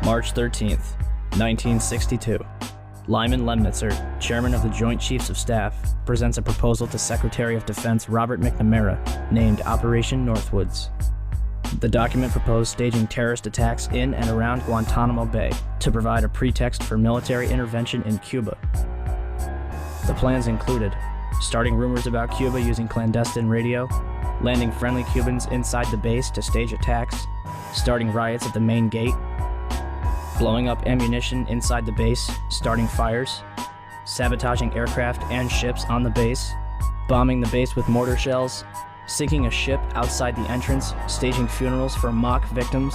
March 13th, 1962. Lyman Lemnitzer, chairman of the Joint Chiefs of Staff, presents a proposal to Secretary of Defense Robert McNamara, named Operation Northwoods. The document proposed staging terrorist attacks in and around Guantanamo Bay to provide a pretext for military intervention in Cuba. The plans included starting rumors about Cuba using clandestine radio, landing friendly Cubans inside the base to stage attacks, starting riots at the main gate, blowing up ammunition inside the base, starting fires, sabotaging aircraft and ships on the base, bombing the base with mortar shells, sinking a ship outside the entrance, staging funerals for mock victims,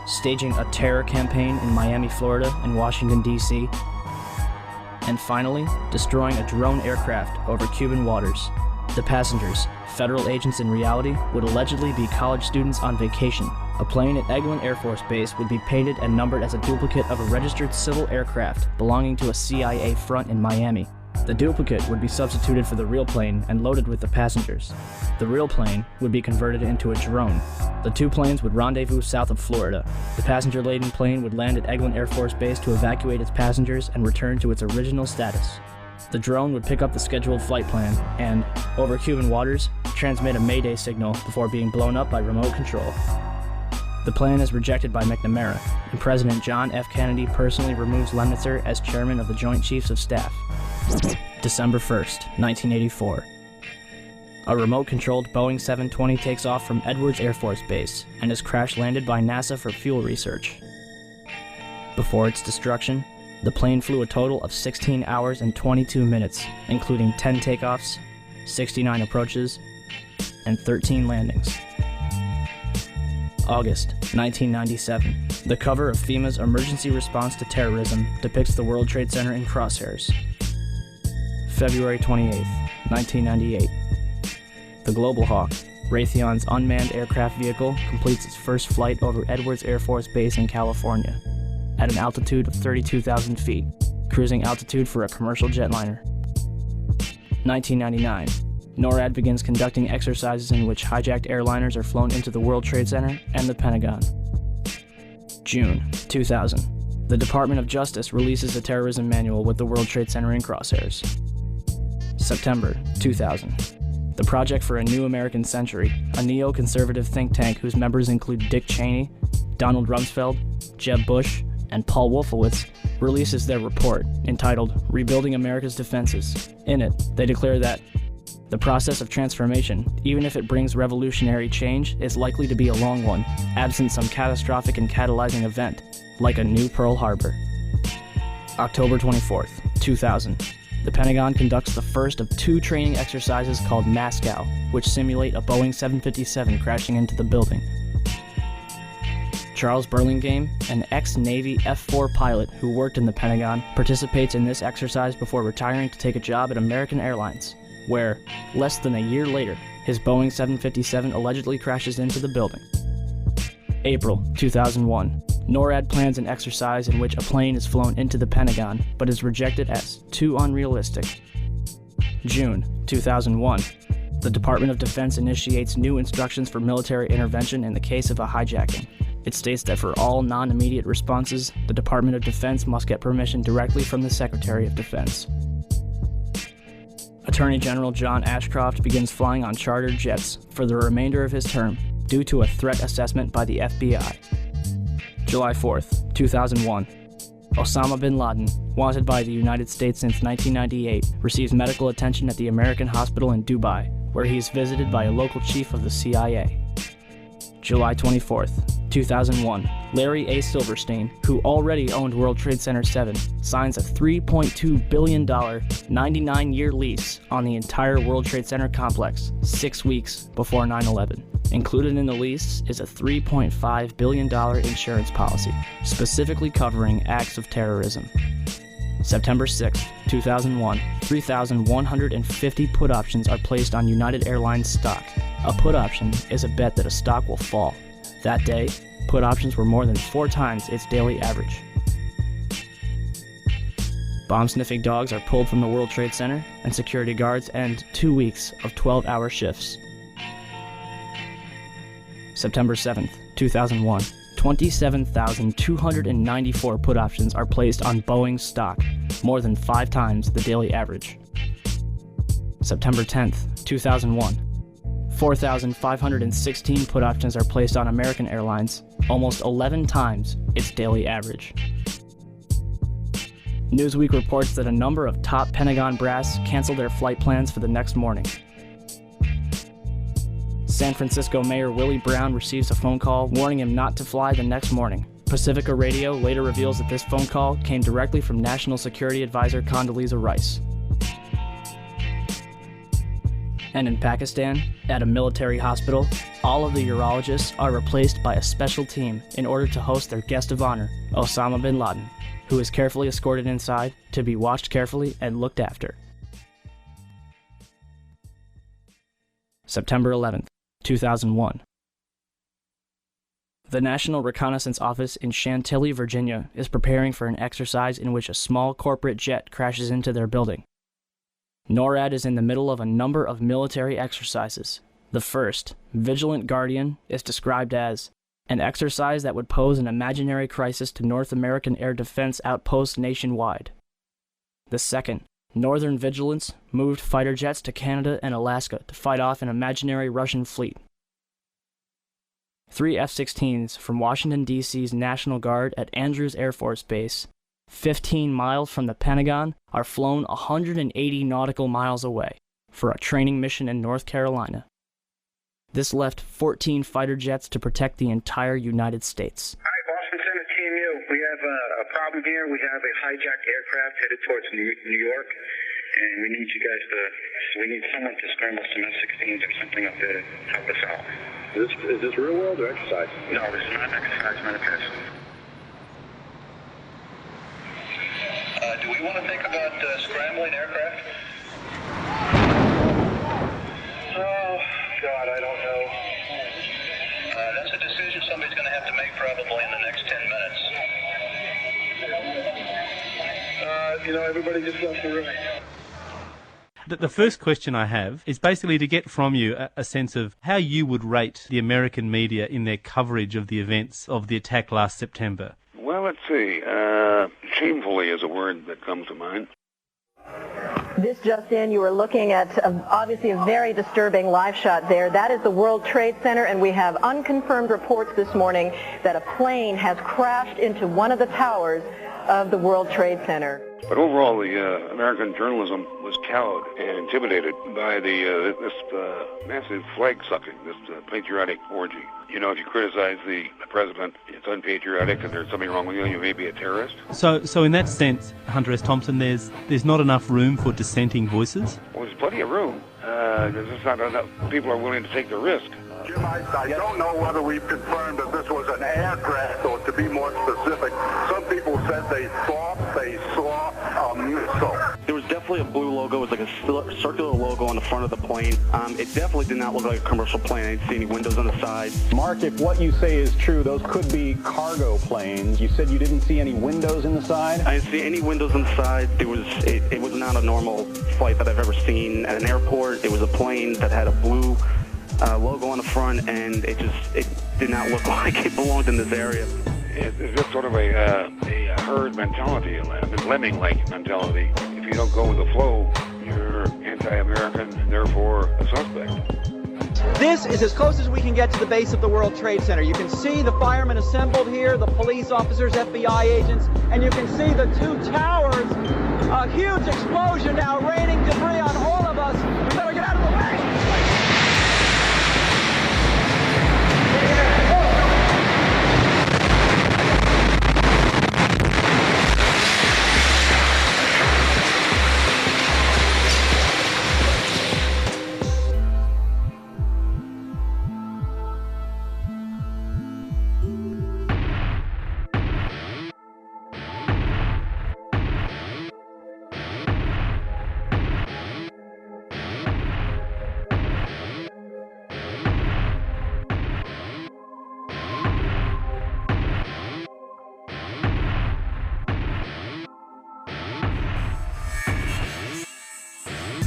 staging a terror campaign in Miami, Florida, and Washington, D.C., and finally, destroying a drone aircraft over Cuban waters. The passengers, federal agents in reality, would allegedly be college students on vacation. A plane at Eglin Air Force Base would be painted and numbered as a duplicate of a registered civil aircraft belonging to a CIA front in Miami. The duplicate would be substituted for the real plane and loaded with the passengers. The real plane would be converted into a drone. The two planes would rendezvous south of Florida. The passenger-laden plane would land at Eglin Air Force Base to evacuate its passengers and return to its original status. The drone would pick up the scheduled flight plan and, over Cuban waters, transmit a Mayday signal before being blown up by remote control. The plan is rejected by McNamara, and President John F. Kennedy personally removes Lemnitzer as chairman of the Joint Chiefs of Staff. December 1st, 1984. A remote-controlled Boeing 720 takes off from Edwards Air Force Base and is crash-landed by NASA for fuel research. Before its destruction, the plane flew a total of 16 hours and 22 minutes, including 10 takeoffs, 69 approaches, and 13 landings. August 1997. The cover of FEMA's Emergency Response to Terrorism depicts the World Trade Center in crosshairs. February 28, 1998. The Global Hawk, Raytheon's unmanned aircraft vehicle, completes its first flight over Edwards Air Force Base in California, at an altitude of 32,000 feet, cruising altitude for a commercial jetliner. 1999. NORAD begins conducting exercises in which hijacked airliners are flown into the World Trade Center and the Pentagon. June 2000. The Department of Justice releases a terrorism manual with the World Trade Center in crosshairs. September 2000. The Project for a New American Century, a neo-conservative think tank whose members include Dick Cheney, Donald Rumsfeld, Jeb Bush, and Paul Wolfowitz, releases their report, entitled Rebuilding America's Defenses. In it, they declare that the process of transformation, even if it brings revolutionary change, is likely to be a long one, absent some catastrophic and catalyzing event, like a new Pearl Harbor. October 24th, 2000. The Pentagon conducts the first of two training exercises called Moscow, which simulate a Boeing 757 crashing into the building. Charles Burlingame, an ex-Navy F-4 pilot who worked in the Pentagon, participates in this exercise before retiring to take a job at American Airlines, where, less than a year later, his Boeing 757 allegedly crashes into the building. April 2001. NORAD plans an exercise in which a plane is flown into the Pentagon, but is rejected as too unrealistic. June 2001. The Department of Defense initiates new instructions for military intervention in the case of a hijacking. It states that for all non-immediate responses, the Department of Defense must get permission directly from the Secretary of Defense. Attorney General John Ashcroft begins flying on chartered jets for the remainder of his term due to a threat assessment by the FBI. July 4th, 2001. Osama bin Laden, wanted by the United States since 1998, receives medical attention at the American hospital in Dubai, where he is visited by a local chief of the CIA. July 24th, 2001. Larry A. Silverstein, who already owned World Trade Center 7, signs a $3.2 billion 99-year lease on the entire World Trade Center complex 6 weeks before 9/11. Included in the lease is a $3.5 billion insurance policy, specifically covering acts of terrorism. September 6, 2001, 3,150 put options are placed on United Airlines stock. A put option is a bet that a stock will fall. That day, put options were more than 4 times its daily average. Bomb-sniffing dogs are pulled from the World Trade Center, and security guards end 2 weeks of 12-hour shifts. September 7th, 2001. 27,294 put options are placed on Boeing stock, more than 5 times the daily average. September 10th, 2001. 4,516 put options are placed on American Airlines, almost 11 times its daily average. Newsweek reports that a number of top Pentagon brass canceled their flight plans for the next morning. San Francisco Mayor Willie Brown receives a phone call warning him not to fly the next morning. Pacifica Radio later reveals that this phone call came directly from National Security Advisor Condoleezza Rice. And in Pakistan, at a military hospital, all of the urologists are replaced by a special team in order to host their guest of honor, Osama bin Laden, who is carefully escorted inside to be watched carefully and looked after. September 11th, 2001. The National Reconnaissance Office in Chantilly, Virginia, is preparing for an exercise in which a small corporate jet crashes into their building. NORAD is in the middle of a number of military exercises. The first, Vigilant Guardian, is described as an exercise that would pose an imaginary crisis to North American air defense outposts nationwide. The second, Northern Vigilance, moved fighter jets to Canada and Alaska to fight off an imaginary Russian fleet. 3 F-16s from Washington, D.C.'s National Guard at Andrews Air Force Base, 15 miles from the Pentagon, are flown 180 nautical miles away for a training mission in North Carolina. This left 14 fighter jets to protect the entire United States. Hi, Boston Center, Team U. We have a problem here. We have a hijacked aircraft headed towards New York, and we need you guys we need someone to scramble some F-16s or something up there to help us out. Is this real world or exercise? No, this is not an exercise, not a test. Do we want to think about scrambling aircraft? Oh, God, I don't know. That's a decision somebody's going to have to make probably in the next 10 minutes. Everybody just left the room. The first question I have is basically to get from you a sense of how you would rate the American media in their coverage of the events of the attack last September. Well, let's see. Shamefully is a word that comes to mind. This just in, you were looking at obviously a very disturbing live shot there. That is the World Trade Center, and we have unconfirmed reports this morning that a plane has crashed into one of the towers of the World Trade Center. But overall, the American journalism was cowed and intimidated by this massive flag-sucking, this patriotic orgy. If you criticize the president, it's unpatriotic and there's something wrong with you, you may be a terrorist. So in that sense, Hunter S. Thompson, there's not enough room for dissenting voices? Well, there's plenty of room. There's just not enough people are willing to take the risk. Jim, I don't know whether we've confirmed that this was an aircraft, or to be more specific, some people said they thought they saw a missile. There was definitely a blue logo. It was like a circular logo on the front of the plane. It definitely did not look like a commercial plane. I didn't see any windows on the side. Mark, if what you say is true, those could be cargo planes. You said you didn't see any windows in the side? I didn't see any windows on the side. It was not a normal flight that I've ever seen at an airport. It was a plane that had a blue logo on the front, and it did not look like it belonged in this area. It's just sort of a herd mentality, a lemming-like mentality. If you don't go with the flow, you're anti-American and therefore a suspect. This is as close as we can get to the base of the World Trade Center. You can see the firemen assembled here, the police officers, FBI agents, and you can see the 2 towers. A huge explosion now, raining debris on all of us. We better get out of the way.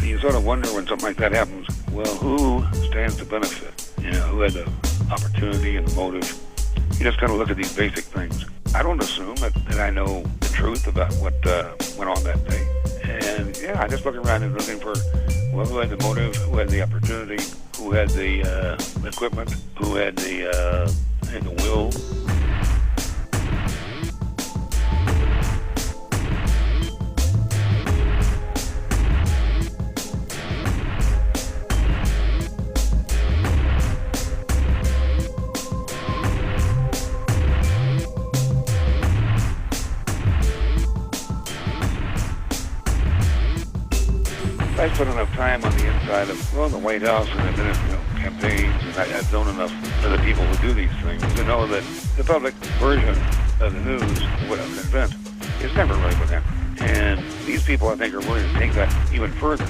You sort of wonder when something like that happens, well, who stands to benefit? Who had the opportunity and the motive? You just kind of look at these basic things. I don't assume that I know the truth about what went on that day. And yeah, I just look around and looking for who had the motive, who had the opportunity, who had the equipment, who had the will. I spent enough time on the inside of, well, the White House and I've been in campaigns, and I've known enough of the people who do these things to know that the public version of the news, what an event, is never really what happened. And these people, I think, are willing to take that even further.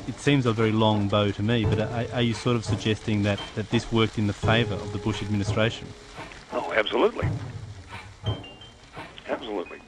It seems a very long bow to me, but are you sort of suggesting that this worked in the favour of the Bush administration? Oh, absolutely. Absolutely.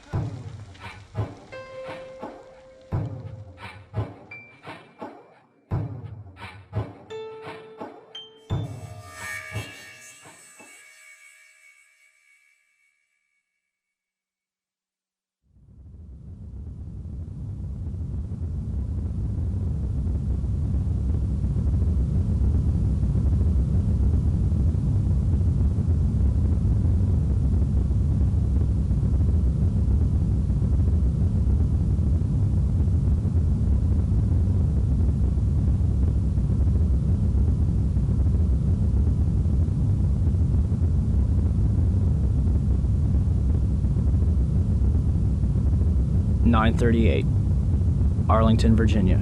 .938, Arlington, Virginia.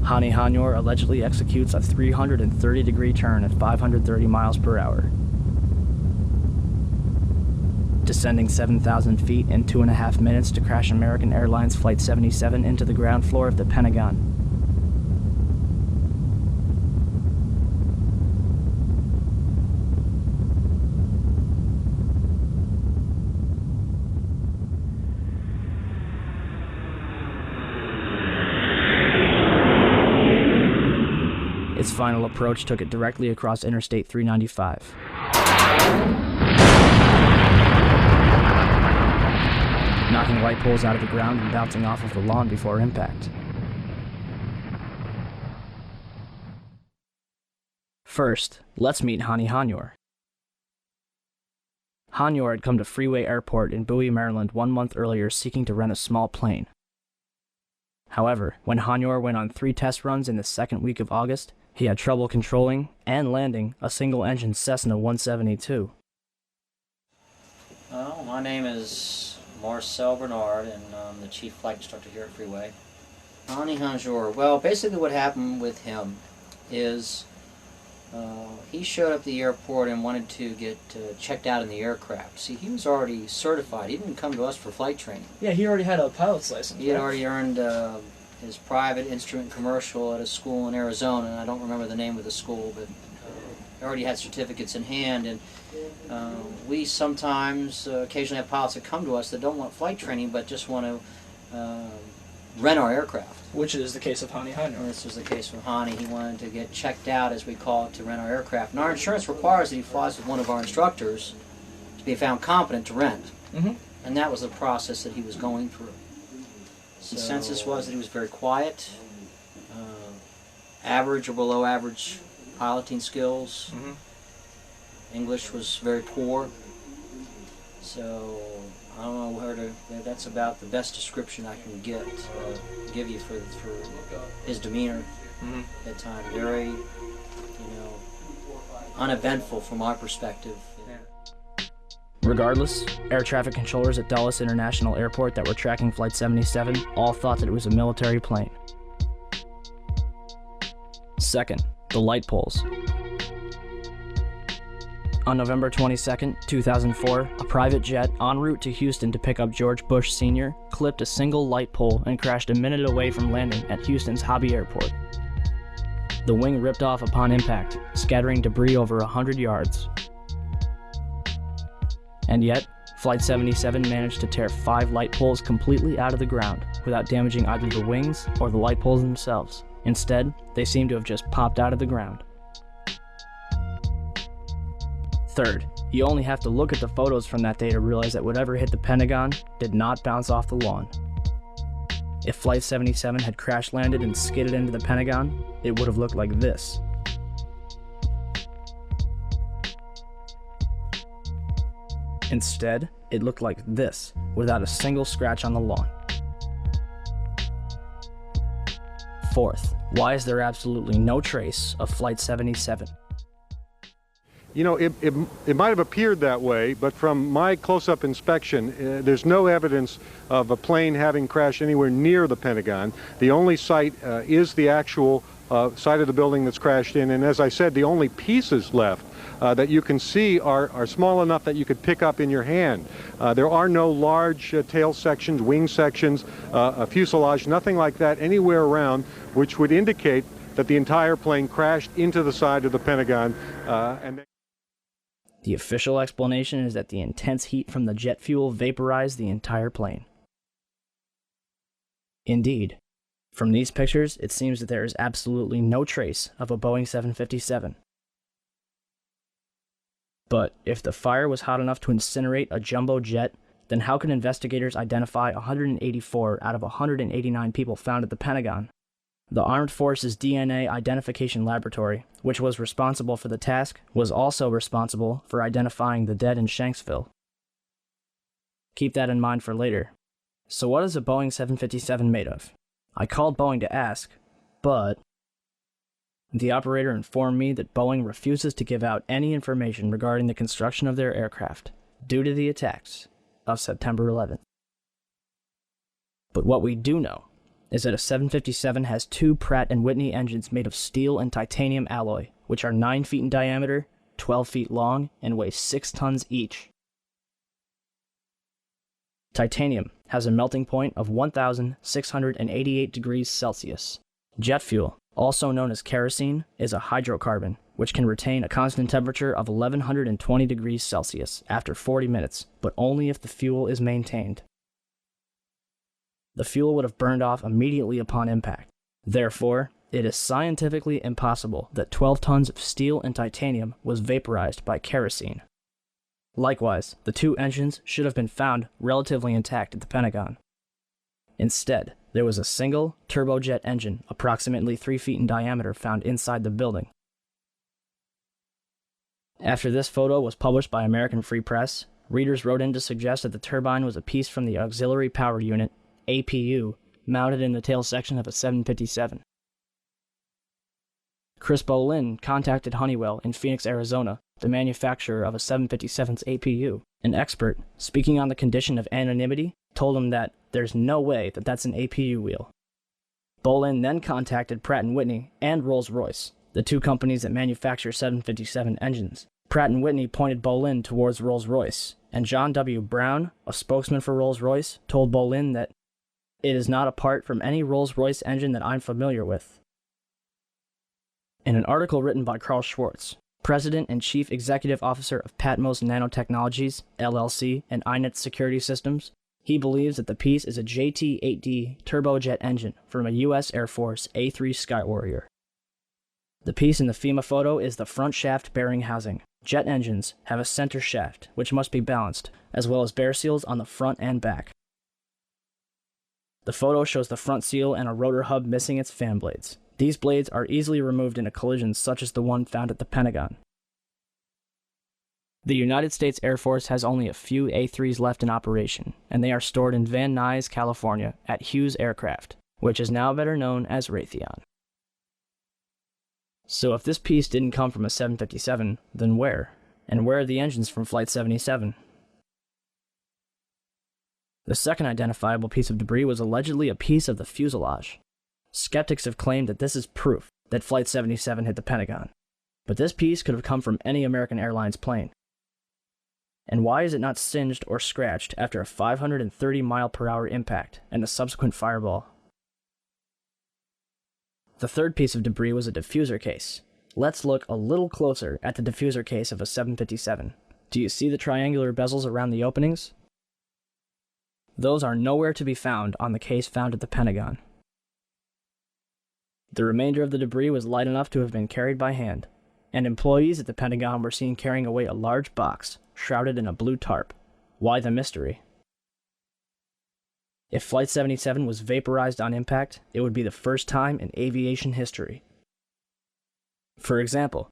Hani Hanyor allegedly executes a 330-degree turn at 530 miles per hour, descending 7,000 feet in 2.5 minutes to crash American Airlines Flight 77 into the ground floor of the Pentagon. Its final approach took it directly across Interstate 395. Knocking light poles out of the ground and bouncing off of the lawn before impact. First, let's meet Hani Hanyor. Hanyor had come to Freeway Airport in Bowie, Maryland 1 month earlier seeking to rent a small plane. However, when Hanyor went on 3 test runs in the second week of August, he had trouble controlling and landing a single-engine Cessna 172. Well, my name is Marcel Bernard, and I'm the chief flight instructor here at Freeway. Hani Hanyor, well, basically what happened with him is he showed up at the airport and wanted to get checked out in the aircraft. See, he was already certified. He didn't come to us for flight training. Yeah, he already had a pilot's license. He had already earned his private instrument commercial at a school in Arizona, and I don't remember the name of the school, but he already had certificates in hand. And we sometimes occasionally have pilots that come to us that don't want flight training but just want to rent our aircraft. Which is the case of Hani Hanyor. This was the case with Hani. He wanted to get checked out, as we call it, to rent our aircraft. And our insurance requires that he flies with one of our instructors to be found competent to rent. Mm-hmm. And that was the process that he was going through. The consensus was that he was very quiet, average or below average piloting skills. Mm-hmm. English was very poor. So I don't know where to. That's about the best description I can give you for his demeanor at times. Very, uneventful from my perspective. Regardless, air traffic controllers at Dulles International Airport that were tracking Flight 77 all thought that it was a military plane. Second, the light poles. On November 22, 2004, a private jet en route to Houston to pick up George Bush Sr. clipped a single light pole and crashed a minute away from landing at Houston's Hobby Airport. The wing ripped off upon impact, scattering debris over 100 yards. And yet, Flight 77 managed to tear 5 light poles completely out of the ground without damaging either the wings or the light poles themselves. Instead, they seem to have just popped out of the ground. Third, you only have to look at the photos from that day to realize that whatever hit the Pentagon did not bounce off the lawn. If Flight 77 had crash landed and skidded into the Pentagon, it would have looked like this. Instead, it looked like this, without a single scratch on the lawn. Fourth, why is there absolutely no trace of Flight 77? You know, it might have appeared that way, but from my close-up inspection, there's no evidence of a plane having crashed anywhere near the Pentagon. The only site is the actual site of the building that's crashed in, and as I said, the only pieces left that you can see are small enough that you could pick up in your hand. There are no large tail sections, wing sections, a fuselage, nothing like that anywhere around, which would indicate that the entire plane crashed into the side of the Pentagon. The official explanation is that the intense heat from the jet fuel vaporized the entire plane. Indeed, from these pictures, it seems that there is absolutely no trace of a Boeing 757. But if the fire was hot enough to incinerate a jumbo jet, then how can investigators identify 184 out of 189 people found at the Pentagon? The Armed Forces DNA Identification Laboratory, which was responsible for the task, was also responsible for identifying the dead in Shanksville. Keep that in mind for later. So what is a Boeing 757 made of? I called Boeing to ask, but the operator informed me that Boeing refuses to give out any information regarding the construction of their aircraft due to the attacks of September 11th. But what we do know is that a 757 has 2 Pratt & Whitney engines made of steel and titanium alloy, which are 9 feet in diameter, 12 feet long, and weigh 6 tons each. Titanium has a melting point of 1,688 degrees Celsius. Jet fuel, also known as kerosene, is a hydrocarbon, which can retain a constant temperature of 1,120 degrees Celsius after 40 minutes, but only if the fuel is maintained. The fuel would have burned off immediately upon impact. Therefore, it is scientifically impossible that 12 tons of steel and titanium was vaporized by kerosene. Likewise, the 2 engines should have been found relatively intact at the Pentagon. Instead, there was a single turbojet engine approximately 3 feet in diameter found inside the building. After this photo was published by American Free Press, readers wrote in to suggest that the turbine was a piece from the Auxiliary Power Unit, APU, mounted in the tail section of a 757. Chris Bolin contacted Honeywell in Phoenix, Arizona, the manufacturer of a 757's APU. An expert, speaking on the condition of anonymity, told him that there's no way that that's an APU wheel. Bolin then contacted Pratt & Whitney and Rolls-Royce, the 2 companies that manufacture 757 engines. Pratt & Whitney pointed Bolin towards Rolls-Royce, and John W. Brown, a spokesman for Rolls-Royce, told Bolin that it is not a part from any Rolls-Royce engine that I'm familiar with. In an article written by Carl Schwartz, President and Chief Executive Officer of Patmos Nanotechnologies, LLC, and iNet Security Systems, he believes that the piece is a JT-8D turbojet engine from a U.S. Air Force A-3 Skywarrior. The piece in the FEMA photo is the front shaft bearing housing. Jet engines have a center shaft, which must be balanced, as well as bear seals on the front and back. The photo shows the front seal and a rotor hub missing its fan blades. These blades are easily removed in a collision such as the one found at the Pentagon. The United States Air Force has only a few A-3s left in operation, and they are stored in Van Nuys, California, at Hughes Aircraft, which is now better known as Raytheon. So if this piece didn't come from a 757, then where? And where are the engines from Flight 77? The second identifiable piece of debris was allegedly a piece of the fuselage. Skeptics have claimed that this is proof that Flight 77 hit the Pentagon. But this piece could have come from any American Airlines plane. And why is it not singed or scratched after a 530-mile-per-hour impact and a subsequent fireball? The third piece of debris was a diffuser case. Let's look a little closer at the diffuser case of a 757. Do you see the triangular bezels around the openings? Those are nowhere to be found on the case found at the Pentagon. The remainder of the debris was light enough to have been carried by hand, and employees at the Pentagon were seen carrying away a large box shrouded in a blue tarp. Why the mystery? If Flight 77 was vaporized on impact, it would be the first time in aviation history. For example,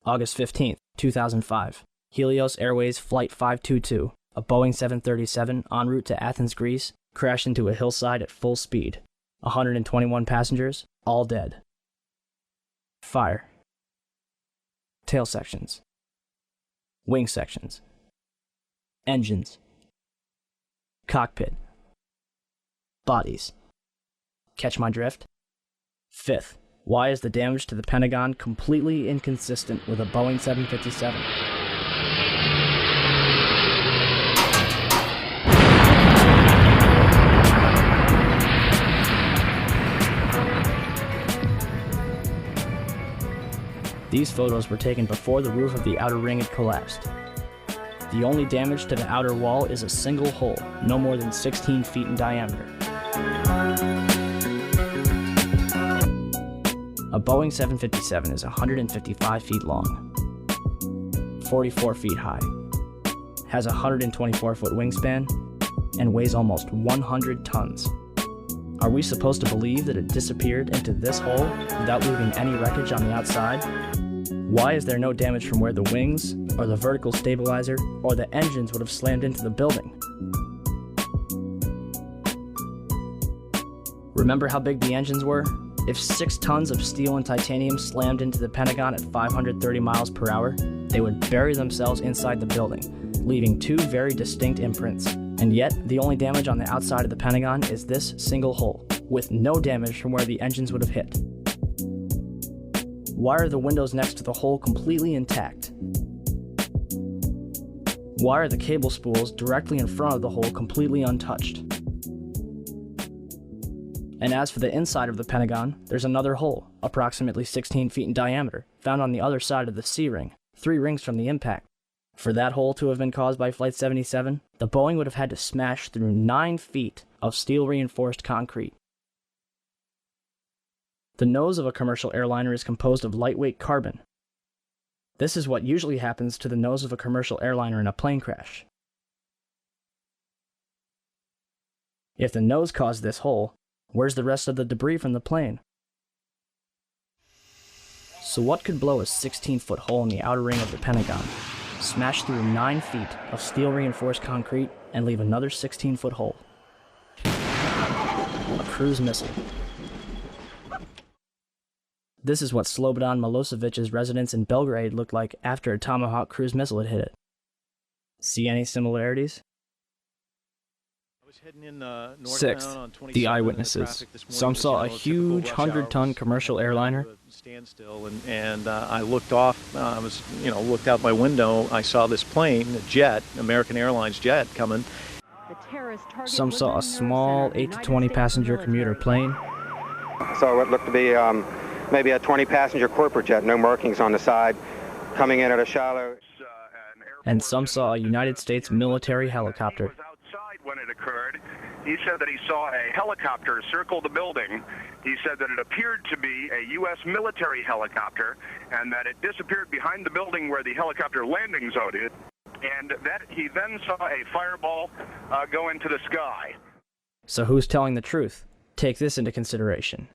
August 15, 2005, Helios Airways Flight 522, a Boeing 737 en route to Athens, Greece, crashed into a hillside at full speed. 121 passengers, all dead. Fire. Tail sections. Wing sections. Engines. Cockpit. Bodies. Catch my drift? Fifth, why is the damage to the Pentagon completely inconsistent with a Boeing 757? These photos were taken before the roof of the outer ring had collapsed. The only damage to the outer wall is a single hole, no more than 16 feet in diameter. A Boeing 757 is 155 feet long, 44 feet high, has a 124-foot wingspan, and weighs almost 100 tons. Are we supposed to believe that it disappeared into this hole without leaving any wreckage on the outside? Why is there no damage from where the wings, or the vertical stabilizer, or the engines would have slammed into the building? Remember how big the engines were? If 6 tons of steel and titanium slammed into the Pentagon at 530 miles per hour, they would bury themselves inside the building, leaving 2 very distinct imprints. And yet, the only damage on the outside of the Pentagon is this single hole, with no damage from where the engines would have hit. Why are the windows next to the hole completely intact? Why are the cable spools directly in front of the hole completely untouched? And as for the inside of the Pentagon, there's another hole, approximately 16 feet in diameter, found on the other side of the C-ring, 3 rings from the impact. For that hole to have been caused by Flight 77, the Boeing would have had to smash through 9 feet of steel-reinforced concrete. The nose of a commercial airliner is composed of lightweight carbon. This is what usually happens to the nose of a commercial airliner in a plane crash. If the nose caused this hole, where's the rest of the debris from the plane? So what could blow a 16-foot hole in the outer ring of the Pentagon, smash through 9 feet of steel-reinforced concrete, and leave another 16-foot hole? A cruise missile. This is what Slobodan Milosevic's residence in Belgrade looked like after a Tomahawk cruise missile had hit it. See any similarities? 6. The eyewitnesses. Some saw a huge 100-ton commercial airliner. Standstill, and I looked off. I looked out my window. I saw this plane, a jet, American Airlines jet, coming. Some saw a small 8 to 20 passenger commuter plane. I saw what looked to be maybe a 20-passenger corporate jet, no markings on the side, coming in at a shallow. And some saw a United States military helicopter. When it occurred, he said that he saw a helicopter circle the building. He said that it appeared to be a U.S. military helicopter and that it disappeared behind the building where the helicopter landing zone is, and that he then saw a fireball go into the sky. So who's telling the truth? Take this into consideration.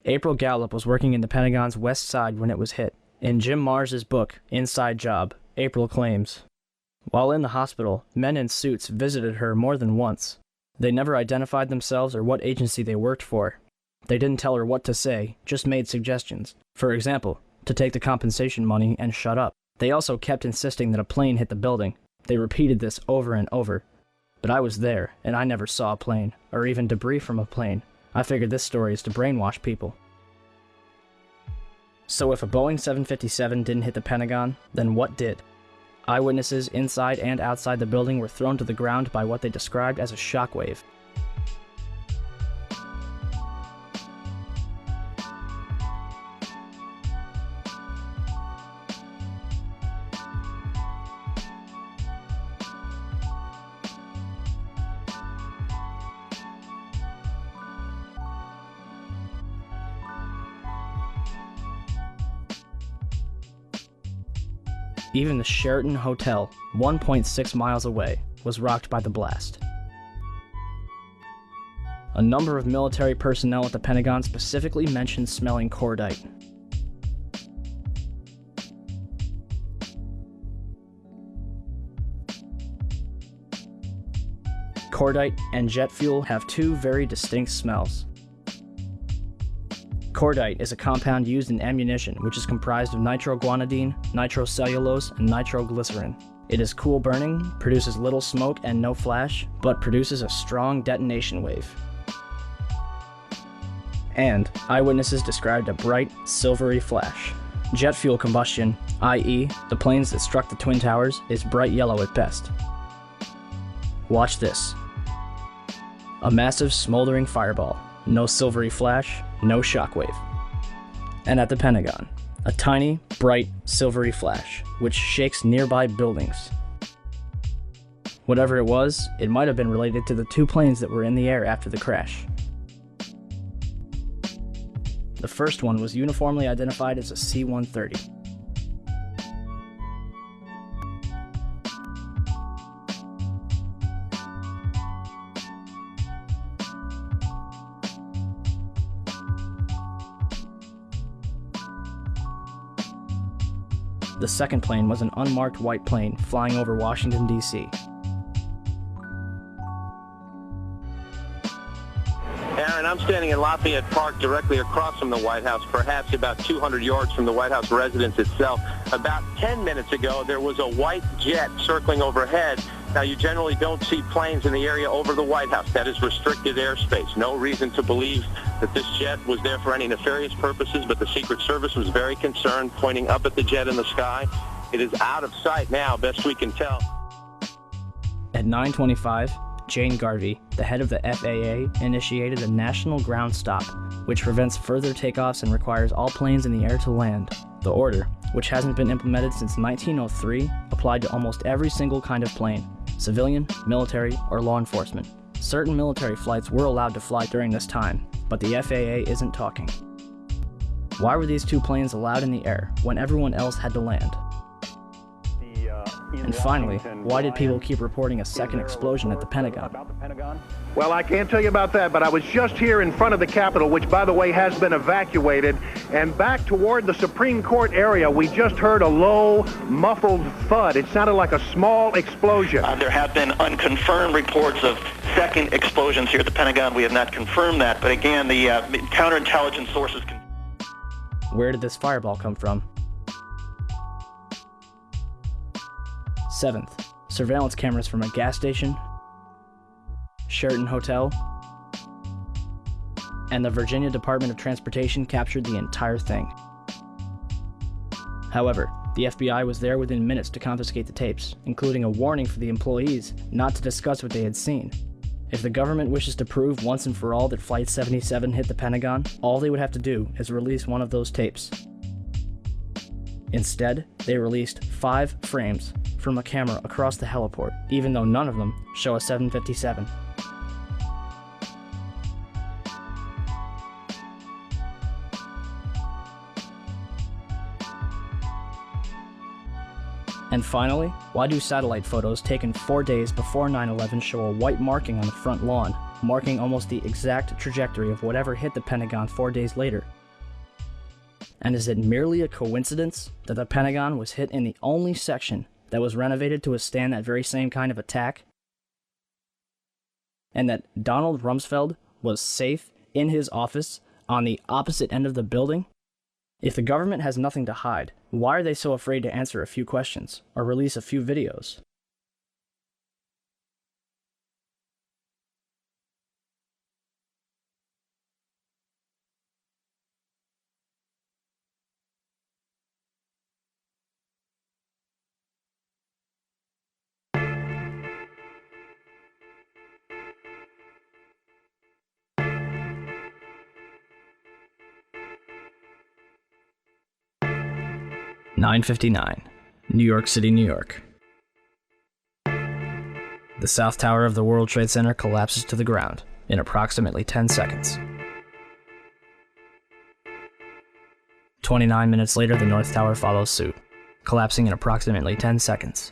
April Gallup was working in the Pentagon's west side when it was hit. In Jim Mars's book, Inside Job, April claims, while in the hospital, men in suits visited her more than once. They never identified themselves or what agency they worked for. They didn't tell her what to say, just made suggestions. For example, to take the compensation money and shut up. They also kept insisting that a plane hit the building. They repeated this over and over. But I was there, and I never saw a plane, or even debris from a plane. I figured this story is to brainwash people. So if a Boeing 757 didn't hit the Pentagon, then what did? Eyewitnesses inside and outside the building were thrown to the ground by what they described as a shockwave. Even the Sheraton Hotel, 1.6 miles away, was rocked by the blast. A number of military personnel at the Pentagon specifically mentioned smelling cordite. Cordite and jet fuel have two very distinct smells. Cordite is a compound used in ammunition which is comprised of nitroguanidine, nitrocellulose, and nitroglycerin. It is cool burning, produces little smoke and no flash, but produces a strong detonation wave. And eyewitnesses described a bright, silvery flash. Jet fuel combustion, i.e., the planes that struck the Twin Towers, is bright yellow at best. Watch this. A massive smoldering fireball. No silvery flash, no shockwave. And at the Pentagon, a tiny, bright, silvery flash, which shakes nearby buildings. Whatever it was, it might have been related to the two planes that were in the air after the crash. The first one was uniformly identified as a C-130. The second plane was an unmarked white plane flying over Washington, D.C. Aaron, I'm standing in Lafayette Park directly across from the White House, perhaps about 200 yards from the White House residence itself. About 10 minutes ago, there was a white jet circling overhead. Now, you generally don't see planes in the area over the White House. That is restricted airspace. No reason to believe that this jet was there for any nefarious purposes, but the Secret Service was very concerned, pointing up at the jet in the sky. It is out of sight now, best we can tell. At 9:25, Jane Garvey, the head of the FAA, initiated a national ground stop, which prevents further takeoffs and requires all planes in the air to land. The order, which hasn't been implemented since 1903, applied to almost every single kind of plane, civilian, military, or law enforcement. Certain military flights were allowed to fly during this time, but the FAA isn't talking. Why were these two planes allowed in the air when everyone else had to land? And finally, why did people keep reporting a second explosion at the Pentagon? Well, I can't tell you about that, but I was just here in front of the Capitol, which, by the way, has been evacuated, and back toward the Supreme Court area, we just heard a low, muffled thud. It sounded like a small explosion. There have been unconfirmed reports of second explosions here at the Pentagon. We have not confirmed that, but again, the counterintelligence sources... Where did this fireball come from? 7th, surveillance cameras from a gas station, Sheraton Hotel, and the Virginia Department of Transportation captured the entire thing. However, the FBI was there within minutes to confiscate the tapes, including a warning for the employees not to discuss what they had seen. If the government wishes to prove once and for all that Flight 77 hit the Pentagon, all they would have to do is release one of those tapes. Instead, they released 5 frames from a camera across the heliport, even though none of them show a 757. And finally, why do satellite photos taken 4 days before 9/11 show a white marking on the front lawn, marking almost the exact trajectory of whatever hit the Pentagon 4 days later? And is it merely a coincidence that the Pentagon was hit in the only section that was renovated to withstand that very same kind of attack? And that Donald Rumsfeld was safe in his office on the opposite end of the building? If the government has nothing to hide, why are they so afraid to answer a few questions or release a few videos? (9:59), New York City, New York. The South Tower of the World Trade Center collapses to the ground in approximately 10 seconds. 29 minutes later, the North Tower follows suit, collapsing in approximately 10 seconds.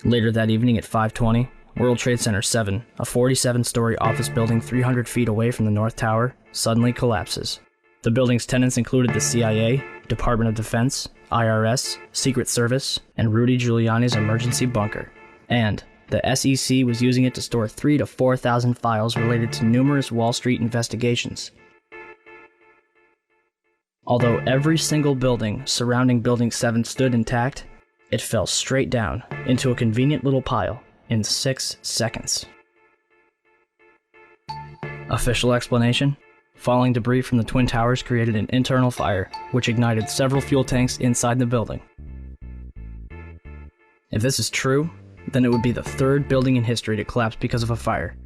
Later that evening at 5:20, World Trade Center 7, a 47-story office building 300 feet away from the North Tower, suddenly collapses. The building's tenants included the CIA, Department of Defense, IRS, Secret Service, and Rudy Giuliani's emergency bunker. And the SEC was using it to store 3,000 to 4,000 files related to numerous Wall Street investigations. Although every single building surrounding Building 7 stood intact, it fell straight down into a convenient little pile in 6 seconds. Official explanation? Falling debris from the Twin Towers created an internal fire, which ignited several fuel tanks inside the building. If this is true, then it would be the third building in history to collapse because of a fire.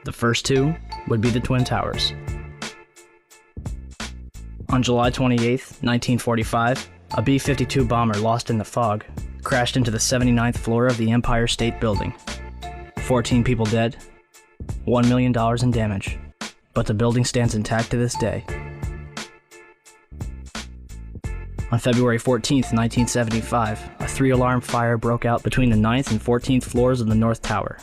The first two would be the Twin Towers. On July 28, 1945, a B-52 bomber lost in the fog crashed into the 79th floor of the Empire State Building. 14 people dead, $1 million in damage, but the building stands intact to this day. On February 14, 1975, a 3-alarm fire broke out between the 9th and 14th floors of the North Tower.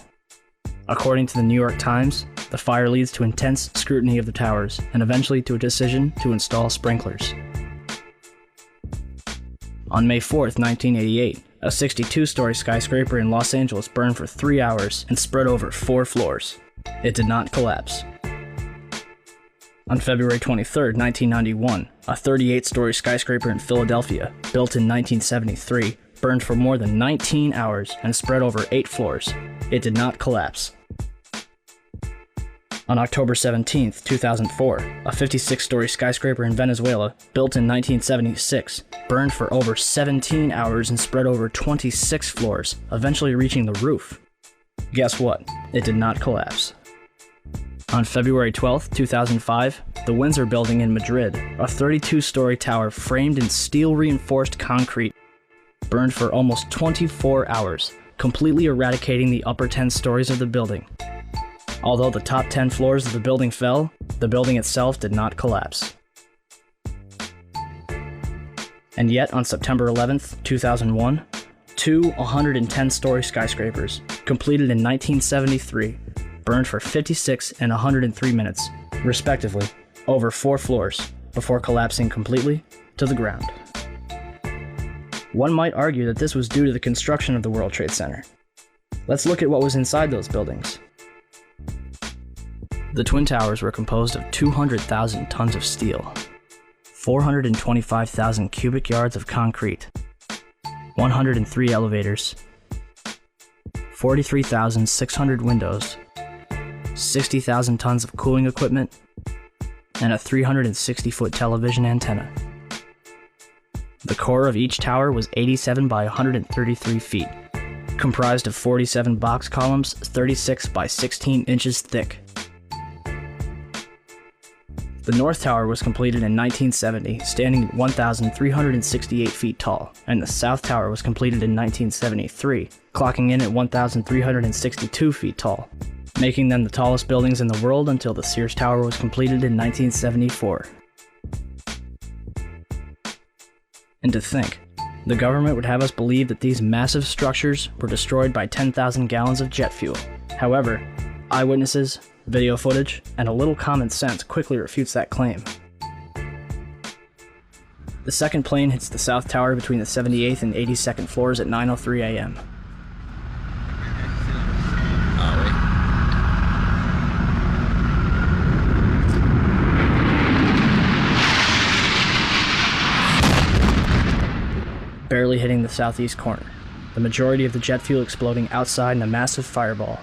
According to the New York Times, the fire leads to intense scrutiny of the towers and eventually to a decision to install sprinklers. On May 4, 1988, a 62-story skyscraper in Los Angeles burned for 3 hours and spread over 4 floors. It did not collapse. On February 23, 1991, a 38-story skyscraper in Philadelphia, built in 1973, burned for more than 19 hours and spread over 8 floors. It did not collapse. On October 17, 2004, a 56-story skyscraper in Venezuela, built in 1976, burned for over 17 hours and spread over 26 floors, eventually reaching the roof. Guess what? It did not collapse. On February 12, 2005, the Windsor Building in Madrid, a 32-story tower framed in steel-reinforced concrete, burned for almost 24 hours, completely eradicating the upper 10 stories of the building. Although the top 10 floors of the building fell, the building itself did not collapse. And yet, on September 11, 2001, two 110-story skyscrapers, completed in 1973, burned for 56 and 103 minutes, respectively, over 4 floors, before collapsing completely to the ground. One might argue that this was due to the construction of the World Trade Center. Let's look at what was inside those buildings. The Twin Towers were composed of 200,000 tons of steel, 425,000 cubic yards of concrete, 103 elevators, 43,600 windows, 60,000 tons of cooling equipment, and a 360-foot television antenna. The core of each tower was 87 by 133 feet, comprised of 47 box columns 36 by 16 inches thick. The North Tower was completed in 1970, standing at 1,368 feet tall, and the South Tower was completed in 1973, clocking in at 1,362 feet tall, making them the tallest buildings in the world until the Sears Tower was completed in 1974. And to think, the government would have us believe that these massive structures were destroyed by 10,000 gallons of jet fuel. However, eyewitnesses, video footage, and a little common sense quickly refutes that claim. The second plane hits the South Tower between the 78th and 82nd floors at 9:03 a.m. Barely hitting the southeast corner, the majority of the jet fuel exploding outside in a massive fireball.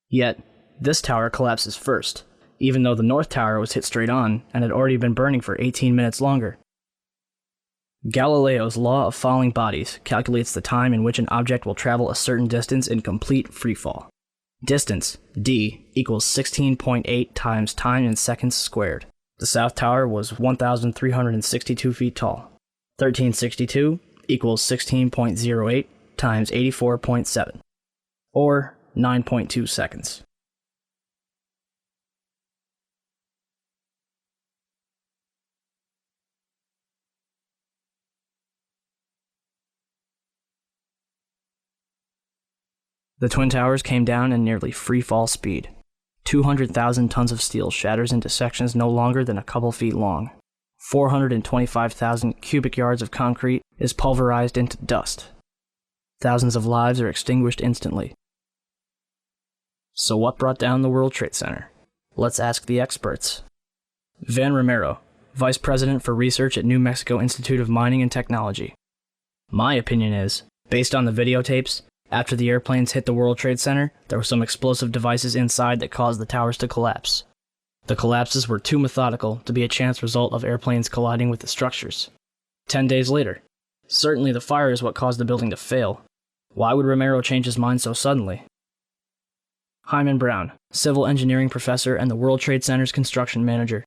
Yet, this tower collapses first, even though the North Tower was hit straight on and had already been burning for 18 minutes longer. Galileo's law of falling bodies calculates the time in which an object will travel a certain distance in complete freefall. Distance, d, equals 16.8 times time in seconds squared. The South Tower was 1,362 feet tall. 1362 equals 16.08 times 84.7, or 9.2 seconds. The Twin Towers came down in nearly free-fall speed. 200,000 tons of steel shatters into sections no longer than a couple feet long. 425,000 cubic yards of concrete is pulverized into dust. Thousands of lives are extinguished instantly. So what brought down the World Trade Center? Let's ask the experts. Van Romero, Vice President for Research at New Mexico Institute of Mining and Technology. My opinion is, based on the videotapes, after the airplanes hit the World Trade Center, there were some explosive devices inside that caused the towers to collapse. The collapses were too methodical to be a chance result of airplanes colliding with the structures. 10 days later, certainly the fire is what caused the building to fail. Why would Romero change his mind so suddenly? Hyman Brown, Civil Engineering Professor and the World Trade Center's construction manager.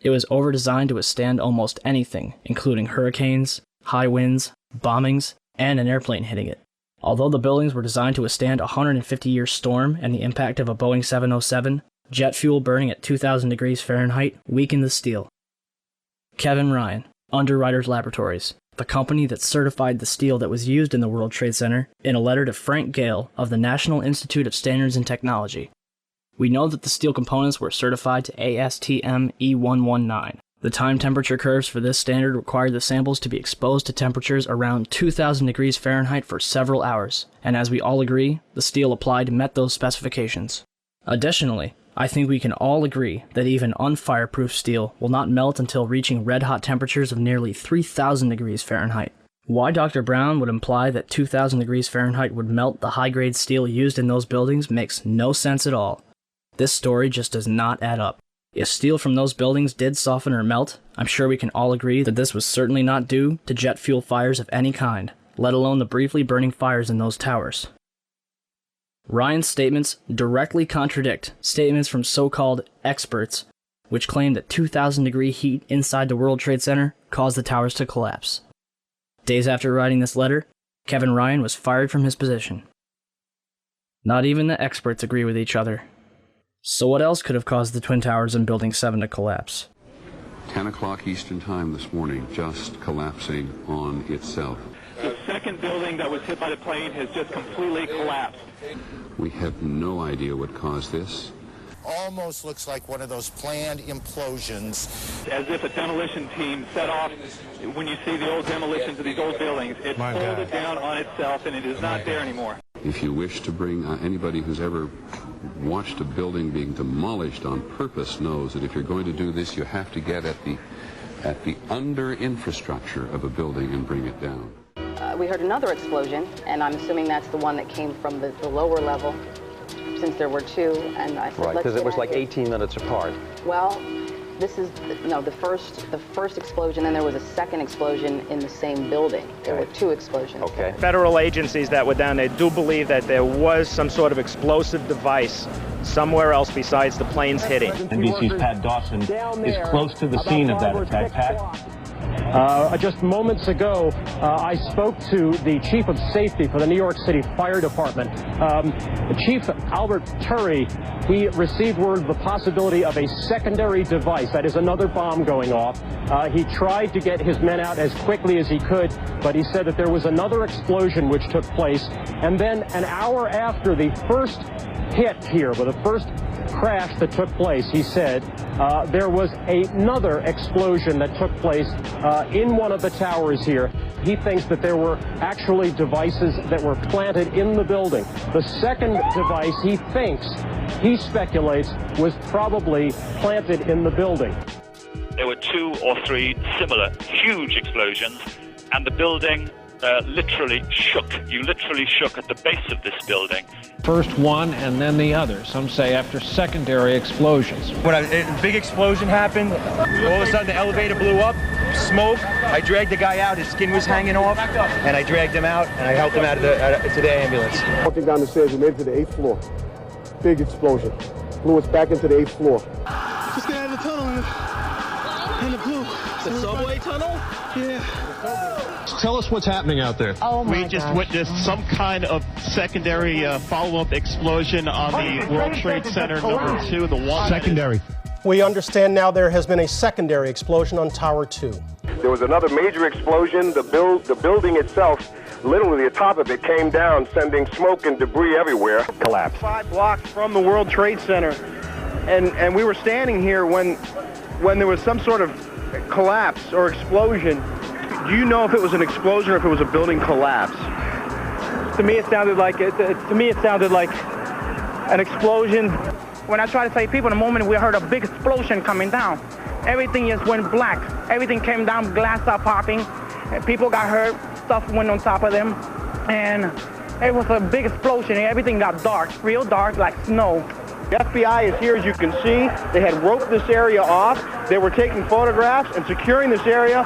It was over-designed to withstand almost anything, including hurricanes, high winds, bombings, and an airplane hitting it. Although the buildings were designed to withstand a 150-year storm and the impact of a Boeing 707, jet fuel burning at 2,000 degrees Fahrenheit weakened the steel. Kevin Ryan, Underwriters Laboratories, the company that certified the steel that was used in the World Trade Center, in a letter to Frank Gale of the National Institute of Standards and Technology. We know that the steel components were certified to ASTM E119. The time temperature curves for this standard required the samples to be exposed to temperatures around 2,000 degrees Fahrenheit for several hours, and as we all agree, the steel applied met those specifications. Additionally, I think we can all agree that even unfireproof steel will not melt until reaching red-hot temperatures of nearly 3,000 degrees Fahrenheit. Why Dr. Brown would imply that 2,000 degrees Fahrenheit would melt the high-grade steel used in those buildings makes no sense at all. This story just does not add up. If steel from those buildings did soften or melt, I'm sure we can all agree that this was certainly not due to jet fuel fires of any kind, let alone the briefly burning fires in those towers. Ryan's statements directly contradict statements from so-called experts, which claim that 2,000 degree heat inside the World Trade Center caused the towers to collapse. Days after writing this letter, Kevin Ryan was fired from his position. Not even the experts agree with each other. So what else could have caused the Twin Towers in Building 7 to collapse? 10 o'clock Eastern Time this morning, just collapsing on itself. The second building that was hit by the plane has just completely collapsed. We have no idea what caused this. Almost looks like one of those planned implosions. As if a demolition team set off, when you see the old demolitions of these old buildings, it pulled it down on itself and it is not there anymore. If you wish to bring anybody who's ever watched a building being demolished on purpose knows that if you're going to do this, you have to get at the under infrastructure of a building and bring it down. We heard another explosion, and I'm assuming that's the one that came from the lower level, since there were two. And I said, right, because it was like 18 minutes apart. Well, this is the first explosion, and there was a second explosion in the same building. There were two explosions. Okay. Federal agencies that were down there do believe that there was some sort of explosive device somewhere else besides the planes hitting. NBC's Pat Dawson is close to the scene of that attack. Pat? Just moments ago, I spoke to the Chief of Safety for the New York City Fire Department. Chief Albert Turry, he received word of the possibility of a secondary device, that is another bomb going off. He tried to get his men out as quickly as he could, but he said that there was another explosion which took place. And then an hour after the first hit here, with the first crash that took place, he said, there was another explosion that took place in one of the towers here. He thinks that there were actually devices that were planted in the building. The second device, he speculates, was probably planted in the building. There were 2 or 3 similar huge explosions, and the building literally shook. You literally shook at the base of this building. First one and then the other. Some say after secondary explosions. When a big explosion happened, all of a sudden the elevator blew up, smoke. I dragged the guy out. His skin was hanging off, and I dragged him out, and I helped him out of to the ambulance. Walking down the stairs, we made it to the 8th floor. Big explosion. Blew us back into the 8th floor. Just get out of the tunnel and it blew. The subway tunnel? Yeah. Tell us what's happening out there. Oh my We just witnessed some kind of secondary follow-up explosion on the World Trade Center number 2, the one. Secondary. We understand now there has been a secondary explosion on Tower 2. There was another major explosion. The building itself literally the top of it came down, sending smoke and debris everywhere. Collapse. 5 blocks from the World Trade Center, and we were standing here when there was some sort of collapse or explosion. Do you know if it was an explosion or if it was a building collapse? To me, it sounded like an explosion. When I try to save people, in the moment we heard a big explosion coming down. Everything just went black. Everything came down, glass started popping. People got hurt, stuff went on top of them. And it was a big explosion. Everything got dark, real dark, like snow. The FBI is here, as you can see. They had roped this area off. They were taking photographs and securing this area